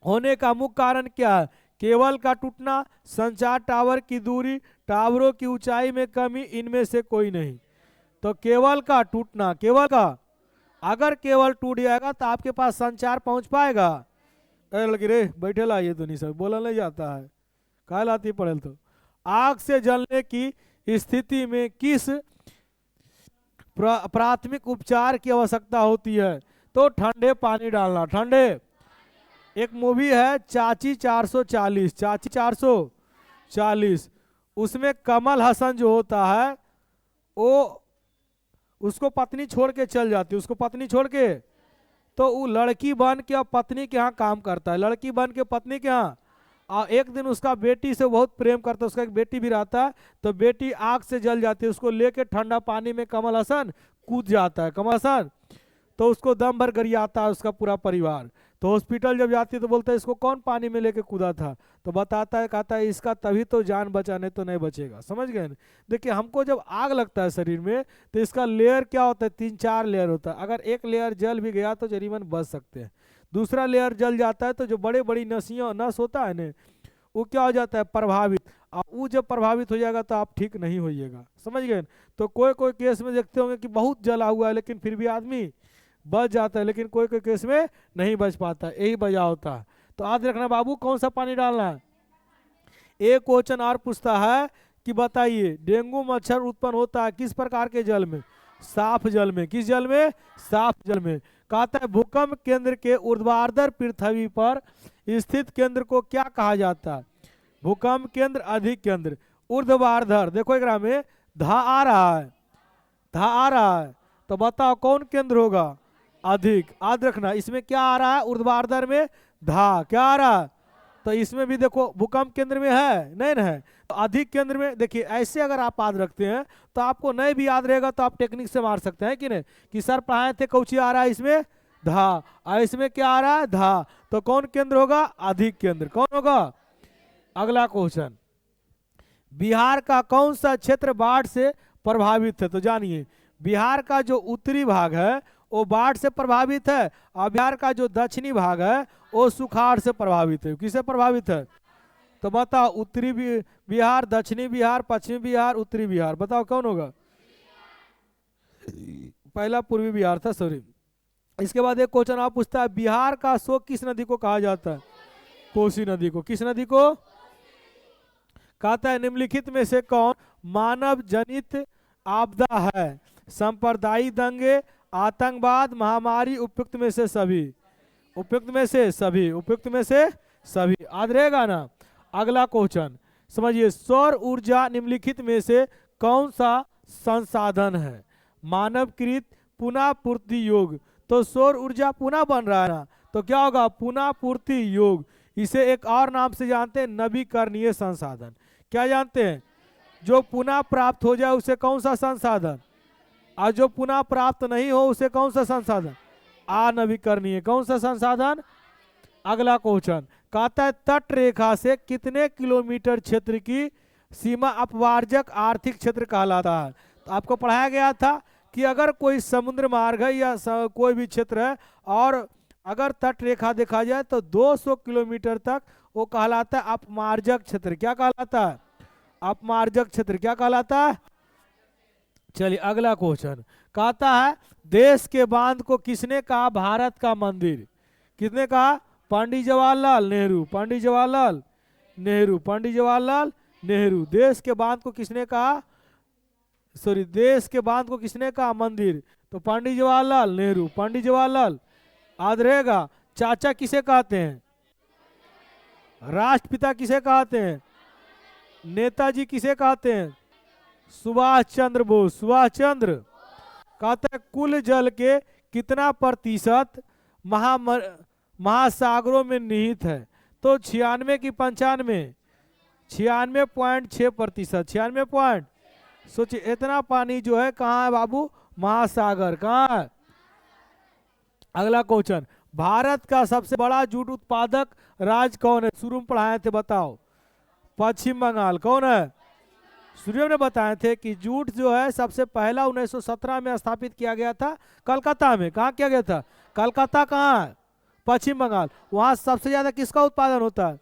होने का मुख्य कारण क्या है। केबल का टूटना, संचार टावर की दूरी, टावरों की ऊंचाई में कमी, इनमें से कोई नहीं। तो केबल का टूटना, केबल का अगर केबल टूट जाएगा तो आपके पास संचार पहुंच पाएगा। लगे रे बैठे ला, ये तो नहीं सब बोला नहीं जाता है, कहा लाती पड़े। तो आग से जलने की स्थिति में किस प्राथमिक उपचार की आवश्यकता होती है। तो ठंडे पानी डालना, ठंडे। एक मूवी है चाची 440, चाची 440, उसमें कमल हसन जो होता है वो उसको पत्नी छोड़ के चल जाती है, उसको पत्नी छोड़ के, तो वो लड़की बन के और पत्नी के यहाँ काम करता है, लड़की बन के पत्नी के यहाँ। और एक दिन उसका बेटी से बहुत प्रेम करता है, उसका एक बेटी भी रहता है। तो बेटी आग से जल जाती है, उसको लेके ठंडा पानी में कमल हसन कूद जाता है, कमल हसन। तो उसको दम भर गरियाता है उसका पूरा परिवार। तो हॉस्पिटल जब जाती है तो बोलता है इसको कौन पानी में लेके कूदा था। तो बताता है, कहता है इसका तभी तो जान बचा, नहीं तो नहीं बचेगा। समझ गए ना। देखिए हमको जब आग लगता है शरीर में तो इसका लेयर क्या होता है, 3-4 लेयर होता है। अगर एक लेयर जल भी गया तो जरीमन बच सकते हैं। दूसरा लेयर जल जाता है तो जो बड़े बड़ी नसियाँ नस होता है ना, वो क्या हो जाता है, प्रभावित। और वो जब प्रभावित हो जाएगा तो आप ठीक नहीं होइएगा। समझ गए। तो कोई कोई केस में देखते होंगे कि बहुत जला हुआ है लेकिन फिर भी आदमी बच जाता है, लेकिन कोई कोई केस में नहीं बच पाता, यही वजह होता है। तो याद रखना बाबू कौन सा पानी डालना है। एक क्वेश्चन और पूछता है कि बताइए डेंगू मच्छर उत्पन्न होता है किस प्रकार के जल में, साफ जल में। किस जल में, साफ जल में। कहता है भूकंप केंद्र के ऊर्ध्वाधर पृथ्वी पर स्थित केंद्र को क्या कहा जाता है। भूकंप केंद्र, अधिक केंद्र, ऊर्ध्वाधर। देखो एक में धा आ रहा है, धा आ रहा है, तो बताओ कौन केंद्र होगा, अधिक। याद रखना इसमें क्या आ रहा है, ऊर्ध्वाधर में धा क्या आ रहा है। तो इसमें भी देखो भूकंप केंद्र में है, नहीं ना है, तो अधिक केंद्र में। देखिए ऐसे अगर आप याद रखते हैं तो आपको नहीं भी याद रहेगा तो आप टेक्निक से मार सकते हैं कि नहीं, कि सर पढ़ाए थे कौची आ रहा है इसमें धा, और इसमें क्या आ रहा है धा। तो कौन केंद्र होगा, अधिक केंद्र। कौन होगा। अगला क्वेश्चन बिहार का कौन सा क्षेत्र बाढ़ से प्रभावित है। तो जानिए बिहार का जो उत्तरी भाग है वो बाढ़ से प्रभावित है, और बिहार का जो दक्षिणी भाग है वो सुखाड़ से प्रभावित है। किससे प्रभावित है। तो बताओ उत्तरी बिहार, दक्षिणी बिहार, पश्चिमी बिहार, उत्तरी बिहार, बताओ कौन होगा। पहला पूर्वी बिहार था, सॉरी। इसके बाद एक क्वेश्चन आप पूछता है बिहार का शोक किस नदी को कहा जाता है। कोसी नदी को। किस नदी को। कहता है निम्नलिखित में से कौन मानव जनित आपदा है। सांप्रदायिक दंगे, आतंकवाद, महामारी, उपयुक्त में से सभी। उपयुक्त में से सभी, उपयुक्त में से सभी। याद रहेगा ना। अगला क्वेश्चन समझिए सौर ऊर्जा निम्नलिखित में से कौन सा संसाधन है। मानवकृत, पुनः पूर्ति योग। तो सौर ऊर्जा पुनः बन रहा है ना, तो क्या होगा, पुनः पूर्ति योग। इसे एक और नाम से जानते हैं नवीकरणीय संसाधन। क्या जानते हैं, जो पुनः प्राप्त हो जाए उसे कौन सा संसाधन, और जो पुनः प्राप्त नहीं हो उसे कौन सा संसाधन, अनवीकरणीय। कौन सा संसाधन। अगला क्वेश्चन कहता है तट रेखा से कितने किलोमीटर क्षेत्र की सीमा अपवार्जक आर्थिक क्षेत्र कहलाता है। तो आपको पढ़ाया गया था कि अगर कोई समुद्र मार्ग है या कोई भी क्षेत्र है और अगर तट रेखा देखा जाए तो 200 किलोमीटर तक वो कहलाता है अपमार्जक क्षेत्र। क्या कहलाता है? अपमार्जक क्षेत्र। क्या कहलाता है? चलिए अगला क्वेश्चन कहता है देश के बांध को किसने कहा भारत का मंदिर? किसने कहा? पंडित जवाहरलाल नेहरू। पंडित जवाहरलाल नेहरू। पंडित जवाहरलाल नेहरू। देश के बांध को किसने कहा? सॉरी, देश के बांध को किसने कहा मंदिर? तो पंडित जवाहरलाल नेहरू। पंडित जवाहरलाल। याद रहेगा। चाचा किसे कहते हैं? राष्ट्रपिता किसे कहते हैं? नेताजी किसे कहते हैं? सुभाष चंद्र बोस। सुभाष चंद्र। कहते हैं कुल जल के कितना प्रतिशत महासागरों में निहित है? तो 96 की 95? 96.6%। 96 पॉइंट। सोचिए इतना पानी जो है कहाँ है बाबू? महासागर। कहाँ है? अगला क्वेश्चन, भारत का सबसे बड़ा जूट उत्पादक राज्य कौन है? शुरू में पढ़ाए थे, बताओ। पश्चिम बंगाल। कौन है? शुरू में बताए थे कि जूट जो है सबसे पहला 1917 में स्थापित किया गया था कलकत्ता में। कहाँ किया गया था? कलकत्ता। कहाँ है? पश्चिम बंगाल। वहाँ सबसे ज्यादा किसका उत्पादन होता है?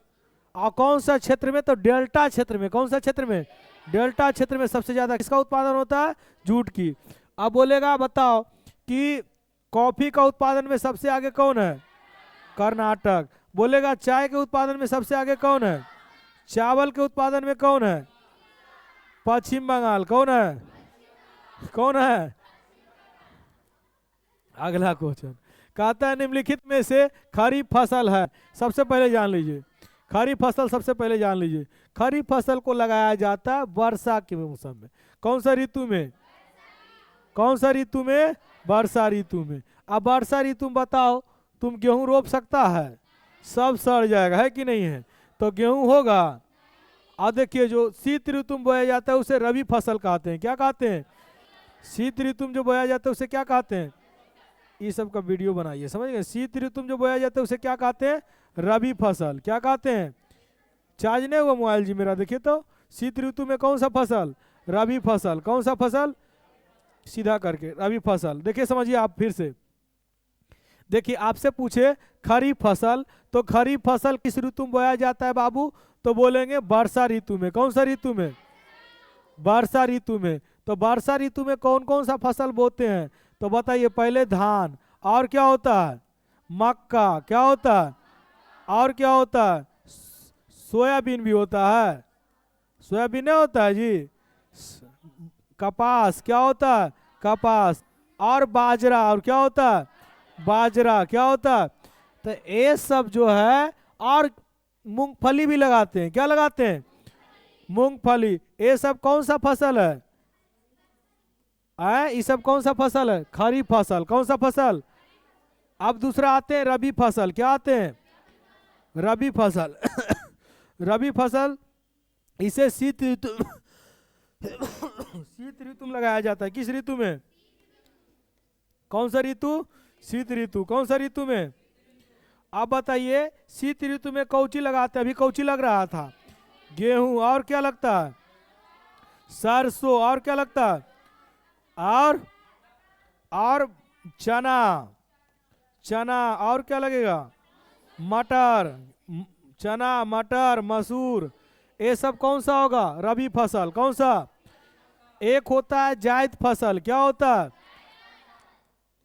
और कौन सा क्षेत्र में? तो डेल्टा क्षेत्र में। कौन सा क्षेत्र में? डेल्टा क्षेत्र में सबसे ज्यादा किसका उत्पादन होता है? जूट की। अब बोलेगा बताओ कि कॉफी का उत्पादन में सबसे आगे कौन है? कर्नाटक। बोलेगा चाय के उत्पादन में सबसे आगे कौन है? चावल के उत्पादन में कौन है? पश्चिम बंगाल। कौन है? कौन है? अगला क्वेश्चन कहता है निम्नलिखित में से खरीफ फसल है? सबसे पहले जान लीजिए खरीफ फसल। सबसे पहले जान लीजिए खरीफ फसल को लगाया जाता है वर्षा के मौसम में। कौन सा ऋतु में? कौन सा ऋतु में? वर्षा ऋतु में। अब वर्षा ऋतु में बताओ तुम गेहूं रोप सकता है? सब सड़ जाएगा, है कि नहीं है? तो गेहूं होगा। अब देखिए जो शीत ऋतु में बोया जाता है उसे रबी फसल कहते हैं। क्या कहते हैं? शीत ऋतु में जो बोया जाता है उसे क्या कहते हैं? ये सब का वीडियो बनाइए, समझ गए? शीत ऋतु में जो बोया जाता है उसे क्या कहते हैं? रबी फसल। क्या कहते हैं? चार्ज नहीं हुआ मोबाइल जी मेरा, देखिए तो। शीत ऋतु में कौन सा फसल? रबी फसल। कौन सा फसल? सीधा करके रबी फसल। देखिए समझिए आप फिर से। देखिए आपसे पूछे खरीफ फसल, तो खरीफ फसल किस ऋतु में बोया जाता है बाबू? तो बोलेंगे वर्षा ऋतु में। कौन सा ऋतु में? वर्षा ऋतु में। तो वर्षा ऋतु में कौन कौन सा फसल बोते हैं? तो बताइए। पहले धान, और क्या होता है? मक्का। क्या होता है? और क्या होता है? सोयाबीन भी होता है। सोयाबीन नहीं होता है जी। कपास। क्या होता है? कपास। और बाजरा। और क्या होता है? बाजरा। क्या होता है? तो ये सब जो है, और मूंगफली भी लगाते हैं। क्या लगाते हैं? मूंगफली। ये सब कौन सा फसल है? ये सब कौन सा फसल है? खरीफ फसल। कौन सा फसल? अब दूसरा आते हैं रबी फसल। क्या आते हैं? रबी फसल। रबी फसल इसे शीत ऋतु शीत ऋतु में लगाया जाता है। किस ऋतु में? कौन सा ऋतु? शीत ऋतु। कौन सा ऋतु में? अब बताइए शीत ऋतु में कौची लगाते हैं? अभी कौची लग रहा था? गेहूं। और क्या लगता है? सरसों। और क्या लगता है? और चना। चना। और क्या लगेगा? मटर। चना, मटर, मसूर। ये सब कौन सा होगा? रबी फसल। कौन सा? एक होता है जायद फसल। क्या होता है?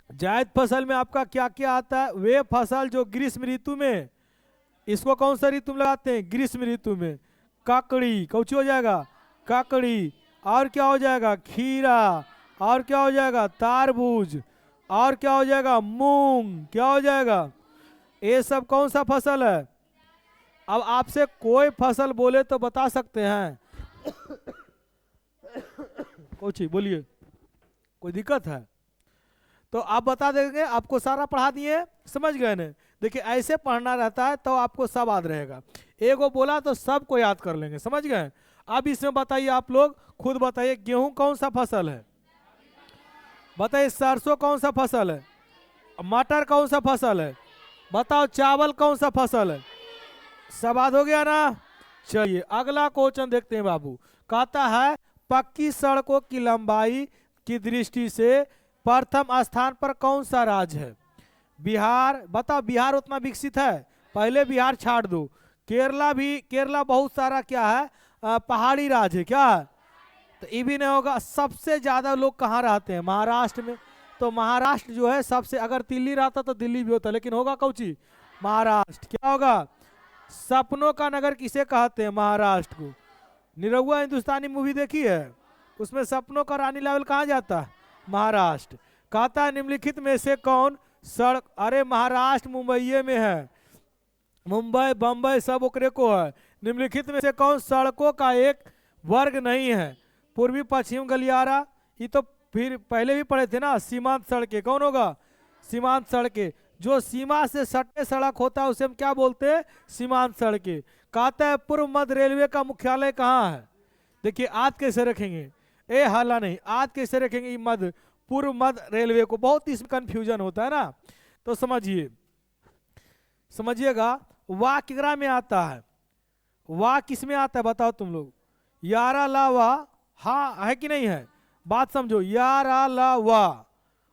जायद फसल में आपका क्या क्या आता है? वे फसल जो ग्रीष्म ऋतु में, इसको कौन सा ऋतु में लगाते हैं? ग्रीष्म ऋतु में। ककड़ी। कौची हो जाएगा? ककड़ी। और क्या हो जाएगा? खीरा। और क्या हो जाएगा? तारबूज। और क्या हो जाएगा? मूंग। क्या हो जाएगा? ये सब कौन सा फसल है? अब आपसे कोई फसल बोले तो बता सकते हैं? कौची बोलिए, कोई दिक्कत है? तो आप बता देंगे, आपको सारा पढ़ा दिए, समझ गए ना? देखिए ऐसे पढ़ना रहता है तो आपको सब याद रहेगा। एगो बोला तो सबको याद कर लेंगे, समझ गए? अब इसमें बताइए, आप लोग खुद बताइए, गेहूं कौन सा फसल है? बताइए। सरसों कौन सा फसल है? मटर कौन सा फसल है? बताओ। चावल कौन सा फसल है? सब याद हो गया ना? चलिए अगला क्वेश्चन देखते हैं बाबू। कहता है पक्की सड़कों की लंबाई की दृष्टि से प्रथम स्थान पर कौन सा राज्य है? बिहार, बताओ बिहार उतना विकसित है? पहले बिहार छाड़ दो, केरला बहुत सारा क्या है, पहाड़ी राज्य है, क्या है? तो ये भी नहीं होगा। सबसे ज्यादा लोग कहाँ रहते हैं? महाराष्ट्र में। तो महाराष्ट्र जो है सबसे, अगर दिल्ली रहता तो दिल्ली भी होता, लेकिन होगा कौची? महाराष्ट्र। क्या होगा? सपनों का नगर किसे कहते हैं? महाराष्ट्र को। निरहुआ हिंदुस्तानी मूवी देखी है? उसमें सपनों का रानी लेवल कहाँ जाता है? महाराष्ट्र। कहता है निम्नलिखित में से कौन सड़क, अरे महाराष्ट्र मुंबई में है, मुंबई बम्बई सब ओकरे को है। निम्नलिखित में से कौन सड़कों का एक वर्ग नहीं है? पूर्वी पश्चिम गलियारा, ये तो फिर पहले भी पढ़े थे ना, सीमांत सड़कें। कौन होगा? सीमांत सड़कें। जो सीमा से सटे सड़क होता है उसे हम क्या बोलते हैं? सीमांत सड़कें। कहता है पूर्व मध्य रेलवे का मुख्यालय कहाँ है? देखिए आज कैसे रखेंगे, ए हाला नहीं, आज कैसे रखेंगे? मध्य, पूर्व मध्य रेलवे को, बहुत इसमें कंफ्यूजन होता है ना, तो समझिएगा। वाह किगरा में आता है? वाह किस में आता है बताओ तुम लोग? यारा ला वाह, हाँ है कि नहीं है? बात समझो, यारा ला वाह,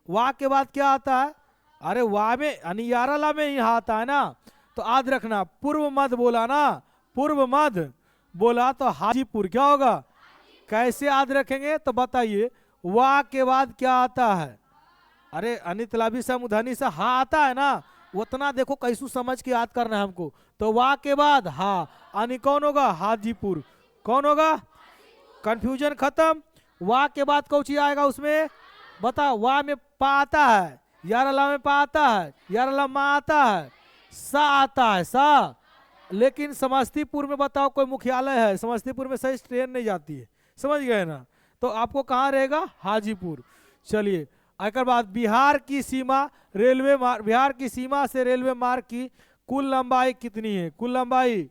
वाह के बाद क्या आता है? अरे वाह में यानी यारा ला में ही आता है ना। तो याद रखना, पूर्व मध्य बोला ना, पूर्व मध्य बोला तो हाजीपुर क्या होगा? कैसे याद रखेंगे? तो बताइए, वाह के बाद क्या आता है? अरे अनितलाबी सा मुधानी सा हा आता है ना, उतना देखो कैसू समझ के याद करना है हमको। तो वाह के बाद हा, यानी कौन होगा? हाजीपुर। कौन होगा? कंफ्यूजन खत्म। वाह के बाद कौन चीज आएगा उसमें? बताओ। वाह में पा आता है, यारला में पा आता है, यारला मा आता है, सा आता है, सा। लेकिन समस्तीपुर में बताओ कोई मुख्यालय है? समस्तीपुर में सही ट्रेन नहीं जाती है, समझ गए ना? तो आपको कहाँ रहेगा? हाजीपुर। चलिए एक बाद, बिहार की सीमा रेलवे मार्ग, बिहार की सीमा से रेलवे मार्ग की कुल लंबाई कितनी है? कुल लंबाई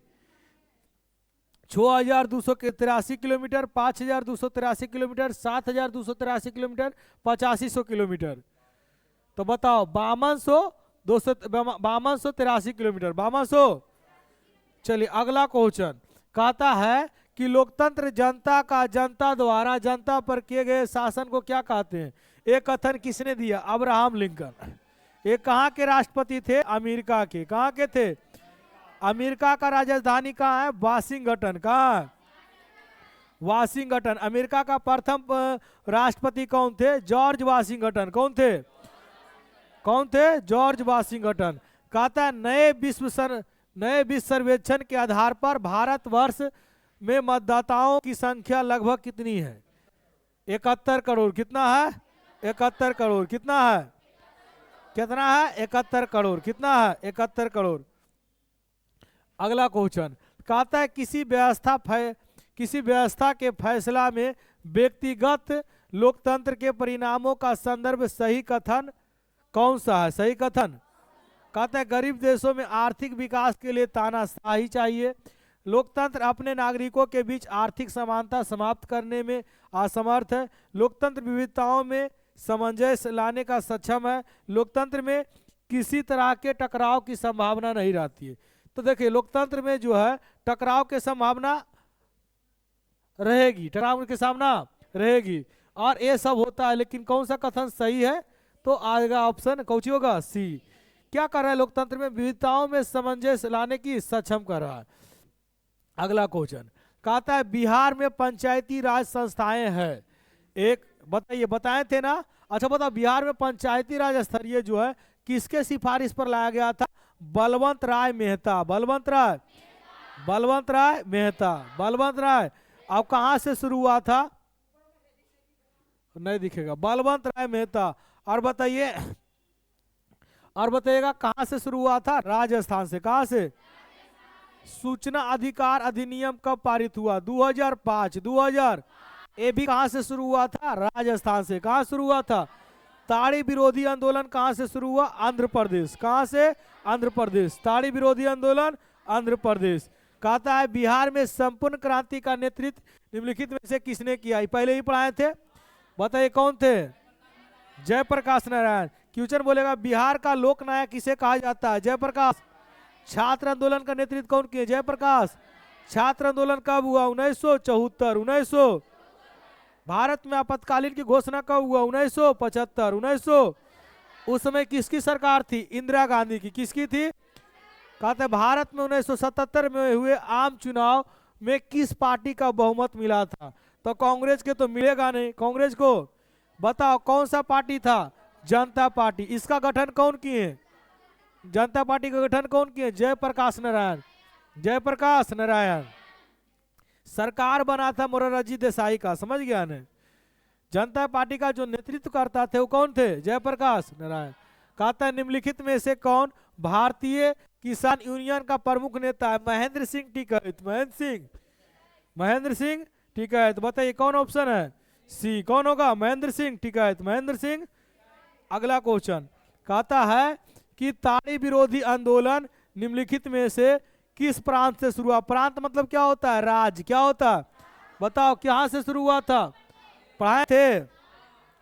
6283 किलोमीटर, 5283 किलोमीटर, 7283 किलोमीटर, 8500 किलोमीटर। तो बताओ 5283 किलोमीटर, 5200। चलिए अगला क्वेश्चन कहता है कि लोकतंत्र जनता का जनता द्वारा जनता पर किए गए शासन को क्या कहते हैं? एक कथन किसने दिया? Abraham Lincoln. ये कहाँ के राष्ट्रपति थे? अमेरिका के। कहाँ के थे? अमेरिका का राजधानी कहाँ है? वाशिंगटन। कहाँ है? वाशिंगटन। अमेरिका का प्रथम राष्ट्रपति कौन थे? George Washington. कौन थे? कौन थे? George Washington. कहता है नए विश्व सर्वेक्षण के आधार पर भारतवर्ष में मतदाताओं की संख्या लगभग कितनी है? 71 करोड़। कितना है? 71 करोड़। कितना है? कितना है? 71 करोड़। कितना है? 71 करोड़। अगला क्वेश्चन कहता है किसी व्यवस्था के फैसला में व्यक्तिगत लोकतंत्र के परिणामों का संदर्भ सही कथन कौन सा है? सही कथन कहता है गरीब देशों में आर्थिक विकास के लिए तानाशाही चाहिए, लोकतंत्र अपने नागरिकों के बीच आर्थिक समानता समाप्त करने में असमर्थ है, लोकतंत्र विविधताओं में सामंजस्य लाने का सक्षम है, लोकतंत्र में किसी तरह के टकराव की संभावना नहीं रहती है। तो देखिए लोकतंत्र में जो है टकराव की संभावना रहेगी, टकराव की संभावना रहेगी, और ये सब होता है। लेकिन कौन सा कथन सही है? तो आएगा ऑप्शन कौन सी होगा? सी। क्या कर रहा है? लोकतंत्र में विविधताओं में सामंजस्य लाने की सक्षम कर रहा है। अगला क्वेश्चन कहता है बिहार में पंचायती राज संस्थाएं हैं, एक बताइए, बताए थे ना? अच्छा बताओ, बिहार में पंचायती राज स्तरीय जो है किसके सिफारिश पर लाया गया था? बलवंत राय मेहता। बलवंत राय अब कहां से शुरू हुआ था? नहीं दिखेगा। बलवंत राय मेहता। और बताइएगा कहां से शुरू हुआ था? राजस्थान से। कहां से? सूचना अधिकार अधिनियम कब पारित हुआ? 2005। 2000। ये भी कहां से शुरू हुआ था? राजस्थान से। कहां शुरू हुआ था? ताड़ी विरोधी आंदोलन कहां से शुरू हुआ? आंध्र प्रदेश। कहां से? आंध्र प्रदेश। ताड़ी विरोधी आंदोलन आंध्र प्रदेश। कहता है बिहार में संपूर्ण क्रांति का नेतृत्व निम्नलिखित में से किसने किया? पहले ही पढ़ाए थे, बताइए कौन थे? जयप्रकाश नारायण। क्वेश्चन बोलेगा बिहार का लोक नायक किसे कहा जाता है? जयप्रकाश। छात्र आंदोलन का नेतृत्व कौन किए? जयप्रकाश। छात्र आंदोलन कब हुआ? 1974। भारत में आपातकालीन की घोषणा कब हुआ? 1975। 1900। उस समय किसकी सरकार थी? इंदिरा गांधी की। किसकी थी? कहते भारत में 1977 में हुए आम चुनाव में किस पार्टी का बहुमत मिला था? तो कांग्रेस के तो मिलेगा नहीं, कांग्रेस को। बताओ कौन सा पार्टी था? जनता पार्टी। इसका गठन कौन किए? जनता पार्टी का गठन कौन किए? जयप्रकाश नारायण। जयप्रकाश नारायण। सरकार बना था मोरारजी देसाई का, समझ गया ने? जनता पार्टी का जो नेतृत्व करता थे वो कौन थे? जयप्रकाश नारायण। कहता है निम्नलिखित में से कौन भारतीय किसान यूनियन का प्रमुख नेता है? महेंद्र सिंह टिकैत। महेंद्र सिंह टिकैत। बताइए कौन ऑप्शन है? सी। कौन होगा? महेंद्र सिंह टिकैत। महेंद्र सिंह। अगला क्वेश्चन कहता है कि ताड़ी विरोधी आंदोलन निम्नलिखित में से किस प्रांत से शुरू हुआ? प्रांत मतलब क्या होता है? राज्य। क्या होता है? बताओ कहां से शुरू हुआ था? पढ़ाए थे।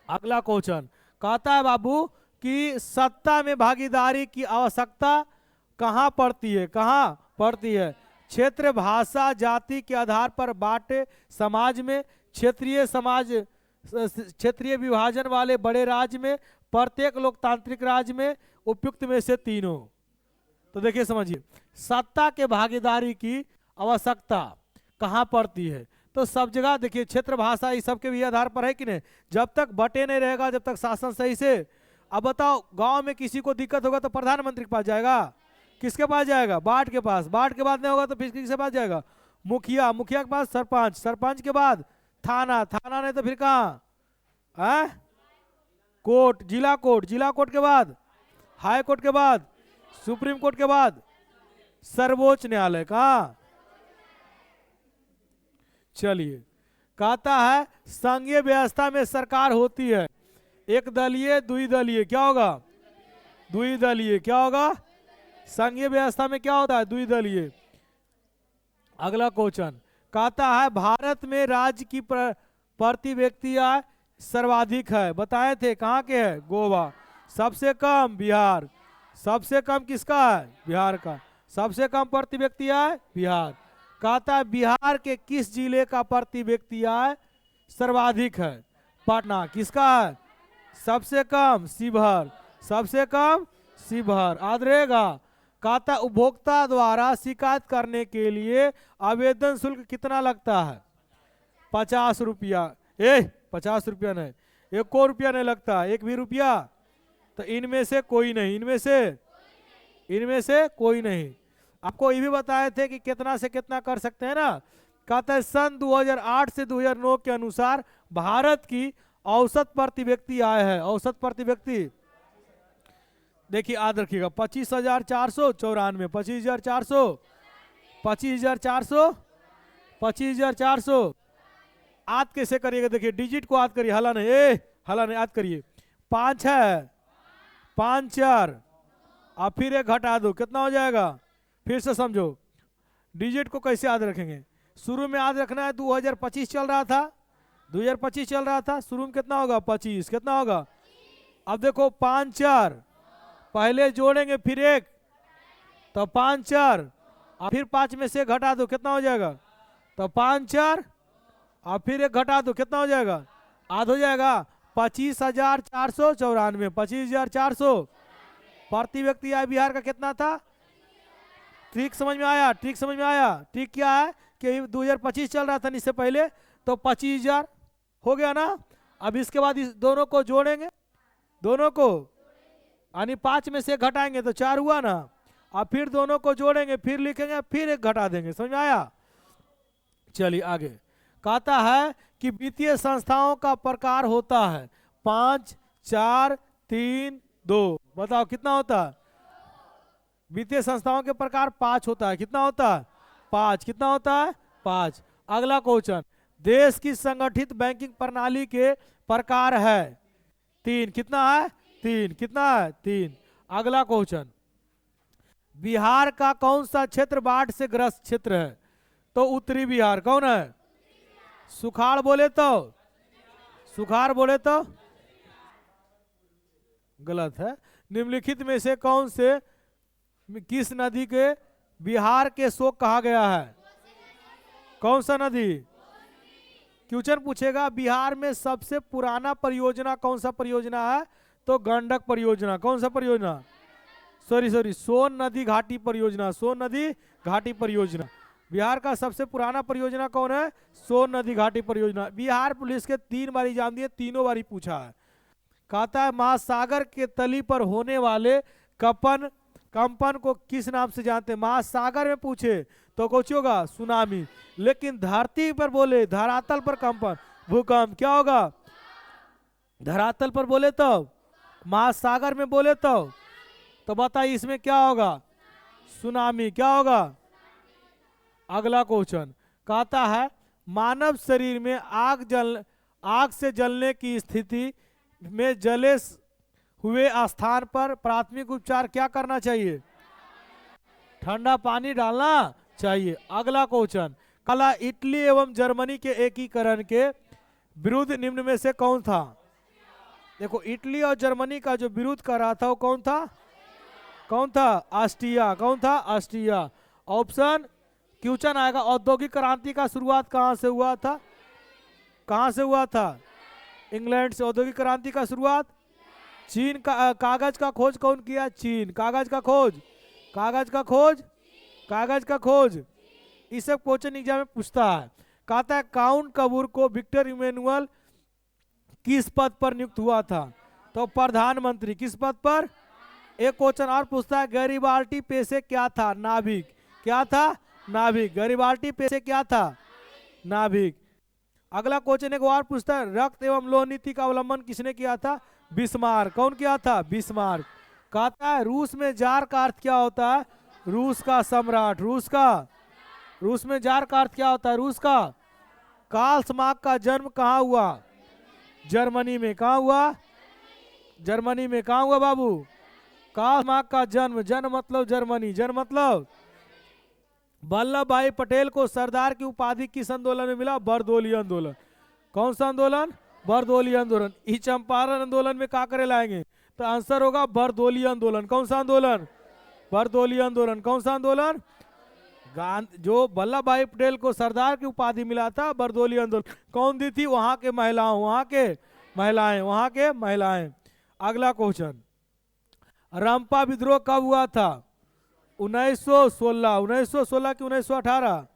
अगला क्वेश्चन कहता है बाबू कि सत्ता में भागीदारी की आवश्यकता कहां पड़ती है? कहां पड़ती है? क्षेत्र, भाषा, जाति के आधार पर बांटे समाज में, क्षेत्रीय विभाजन वाले बड़े राज्य में, प्रत्येक लोकतांत्रिक राज्य में, उपयुक्त में से तीनों। तो देखिए समझिए, सत्ता के भागीदारी की आवश्यकता कहां पड़ती है? तो सब जगह देखिए, क्षेत्र, भाषा इस सब के भी आधार पर है कि नहीं? जब तक बटे नहीं रहेगा, जब तक शासन सही से। अब बताओ गांव में किसी को दिक्कत होगा तो प्रधानमंत्री के पास जाएगा? किसके पास जाएगा? बाढ़ के पास। बाढ़ के बाद नहीं होगा तो फिर किसके पास जाएगा? मुखिया। मुखिया के पास सरपंच। सरपंच के बाद थाना। थाना नहीं तो फिर कहाँ? कोर्ट। जिला कोर्ट। जिला कोर्ट के बाद हाई कोर्ट के बाद सुप्रीम कोर्ट के बाद सर्वोच्च न्यायालय। कहाँ? चलिए, कहता है संघीय व्यवस्था में सरकार होती है एक दलीय, द्विदलीय। क्या होगा? द्विदलीय। क्या होगा? संघीय व्यवस्था में क्या होता है? द्विदलीय। अगला क्वेश्चन कहता है भारत में राज्य की प्रति व्यक्ति आय सर्वाधिक है। बताए थे कहाँ के है? गोवा। सबसे कम बिहार। सबसे कम किसका है? बिहार का। सबसे कम प्रति व्यक्ति आय बिहार। कहता है बिहार के किस जिले का प्रति व्यक्ति आय सर्वाधिक है? पटना। किसका है? सबसे कम शिवहर। सबसे कम शिवहर। याद रहेगा। कहता उपभोक्ता द्वारा शिकायत करने के लिए आवेदन शुल्क कितना लगता है? 50 रुपया। 50 रुपया नहीं, 1 रुपया नहीं लगता। 1 भी रुपया। तो इनमें से कोई नहीं। इनमें से कोई नहीं। आपको ये भी बताए थे कि कितना से कितना कर सकते हैं ना। कहता है सन 2008 से 2009 के अनुसार भारत की औसत प्रति व्यक्ति आय है। औसत प्रति व्यक्ति देखिए, याद रखिएगा, 25,494। 25,400। याद कैसे करिएगा? देखिए डिजिट को याद करिए, हला नहीं, हला नहीं, याद करिए। 5 है, 5 4 और फिर 1 घटा दो, कितना हो जाएगा? फिर से समझो डिजिट को कैसे याद रखेंगे। शुरू में याद रखना है 2025 चल रहा था। 2025 चल रहा था, शुरू में कितना होगा? 25। कितना होगा? अब देखो 5 4 पहले जोड़ेंगे, फिर 1, तो 5 4 और फिर 5 में से घटा दो, कितना हो जाएगा? तो 5 4 और फिर 1 घटा दो, कितना हो जाएगा? आध हो जाएगा। 25,494। 25,400 प्रति व्यक्ति आय बिहार का कितना था? ट्रिक समझ में आया? ट्रिक समझ में आया? ट्रिक क्या है कि 2025 चल रहा था इससे पहले, तो 25,000 हो गया ना। अब इसके बाद इस दोनों को जोड़ेंगे, दोनों को, यानी 5 में से घटाएंगे तो 4 हुआ ना। अब फिर दोनों को जोड़ेंगे, फिर लिखेंगे, फिर 1 घटा देंगे। समझ में आया? चलिए आगे। कहता है कि वित्तीय संस्थाओं का प्रकार होता है 5 4 3 2। बताओ कितना होता है? वित्तीय संस्थाओं के प्रकार 5 होता है। कितना होता है? 5। कितना होता है? 5। अगला क्वेश्चन, देश की संगठित बैंकिंग प्रणाली के प्रकार है 3। कितना है? 3। कितना है? 3। अगला क्वेश्चन, बिहार का कौन सा क्षेत्र बाढ़ से ग्रस्त क्षेत्र है? तो उत्तरी बिहार। कौन है? सुखाड़ बोले तो, सुखाड़ बोले तो गलत है। निम्नलिखित में से कौन से किस नदी के बिहार के शोक कहा गया है? कौन सा नदी? क्वेश्चन पूछेगा बिहार में सबसे पुराना परियोजना कौन सा परियोजना है, तो गंडक परियोजना। कौन सा परियोजना, सॉरी सोन नदी घाटी परियोजना, सोन नदी घाटी परियोजना। बिहार का सबसे पुराना परियोजना कौन है, सोन नदी घाटी परियोजना। बिहार पुलिस के 3 बार एग्जाम दिए, तीनों बारी पूछा है। कहता है महासागर के तली पर होने वाले कंपन को किस नाम से जानते हैं। महासागर में पूछे तो कुछ होगा सुनामी, लेकिन धरती पर बोले, धरातल पर कंपन, भूकंप, क्या होगा, धरातल पर बोले तो, महासागर में बोले तो बताइए इसमें क्या होगा, सुनामी। क्या होगा। अगला क्वेश्चन कहता है मानव शरीर में आग से जलने की स्थिति में जले हुए स्थान पर प्राथमिक उपचार क्या करना चाहिए, ठंडा पानी डालना चाहिए। अगला क्वेश्चन कला इटली एवं जर्मनी के एकीकरण के विरुद्ध निम्न में से कौन था। देखो इटली और जर्मनी का जो विरोध कर रहा था वो कौन था, ऑस्ट्रिया। कौन था, ऑस्ट्रिया। ऑप्शन क्वेश्चन आएगा औद्योगिक क्रांति का शुरुआत कहां से हुआ था, कहां से हुआ था, इंग्लैंड से। औद्योगिक क्रांति का शुरुआत चीन का। कागज का खोज कौन किया, चीन। कागज का खोज इस सब क्वेश्चन एग्जाम में पूछता है। कहता है काउंट कबूर को विक्टर इमैनुअल किस पद पर नियुक्त हुआ था, तो प्रधानमंत्री। किस पद पर। एक क्वेश्चन और पूछता है गैरिबाल्डी पेशे क्या था, नाविक। क्या था, नाविक। गैरिबाल्डी पेशे क्या था, नाविक। अगला क्वेश्चन एक और पूछता है रक्त एवं लौह नीति का अवलंबन किसने किया था, बिस्मार्क। कौन किया था, बिस्मार्क। कहता है रूस में जार का अर्थ क्या होता है, रूस का सम्राट। रूस में जार का अर्थ क्या होता है, रूस का। कार्ल मार्क्स का जन्म कहाँ हुआ, जर्मनी में। कहाँ हुआ, जर्मनी में। कहाँ हुआ बाबू, कार्ल मार्क्स का जन्म मतलब जर्मनी, जन्म मतलब। वल्लभ भाई पटेल को सरदार की उपाधि किस आंदोलन में मिला, बरदोली आंदोलन। कौन सा आंदोलन, बरदोली आंदोलन। इस चंपारण आंदोलन में क्या करे लाएंगे, तो आंसर होगा बरदोली आंदोलन। कौन सा आंदोलन, बरदोली आंदोलन। कौन सा आंदोलन, जो वल्लभ भाई पटेल को सरदार की उपाधि मिला था, बरदोली आंदोलन। कौन दी थी, वहां के महिलाएं। अगला क्वेश्चन रंपा विद्रोह कब हुआ था, 1916 की 1918,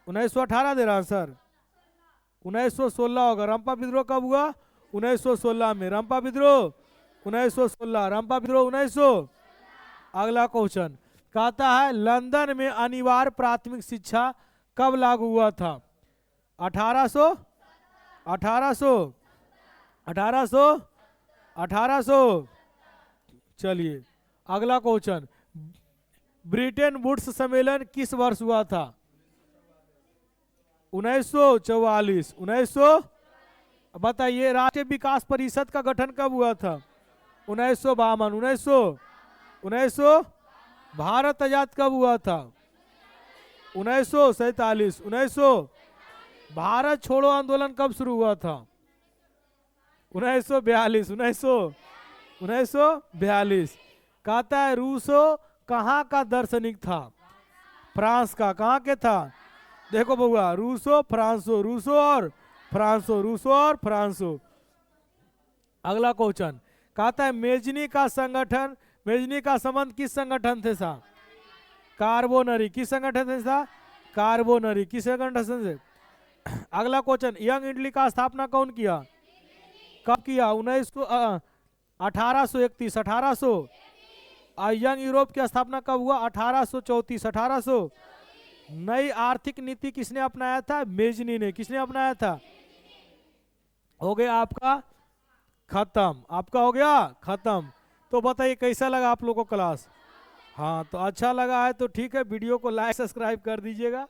1918 दे रहा आंसर, 1916 होगा। रंपा विद्रोह कब हुआ, 1916 में। रंपा विद्रोह 1916, रंपा विद्रोह 1900। अगला क्वेश्चन कहता है लंदन में अनिवार्य प्राथमिक शिक्षा कब लागू हुआ था, 1800। चलिए अगला क्वेश्चन ब्रिटेन वुड्स सम्मेलन किस वर्ष हुआ था, 1944। बताइए राष्ट्रीय विकास परिषद का गठन कब हुआ था, 1952। 1900। भारत आजाद कब हुआ था, 1947। 1900। भारत छोड़ो आंदोलन कब शुरू हुआ था, 1942। 1942। कहता है रूसो कहाँ का दार्शनिक था, फ्रांस का। कहाँ के था, देखो बउआ, रूसो और फ्रांसो। अगला क्वेश्चन कहता है मेजनी का संबंध किस संगठन से था, कार्बोनरी। किस संगठन से था, कार्बोनरी। किस संगठन से। अगला क्वेश्चन यंग इटली का स्थापना कौन किया, कब किया, 1831। 1800। यंग यूरोप की स्थापना कब हुआ, 1834। 1800। नई आर्थिक नीति किसने अपनाया था, मेजनी ने। किसने अपनाया था। हो गया आपका खत्म, हो गया खत्म। तो बताइए कैसा लगा आप लोगों को क्लास। हाँ तो अच्छा लगा है तो ठीक है, वीडियो को लाइक सब्सक्राइब कर दीजिएगा।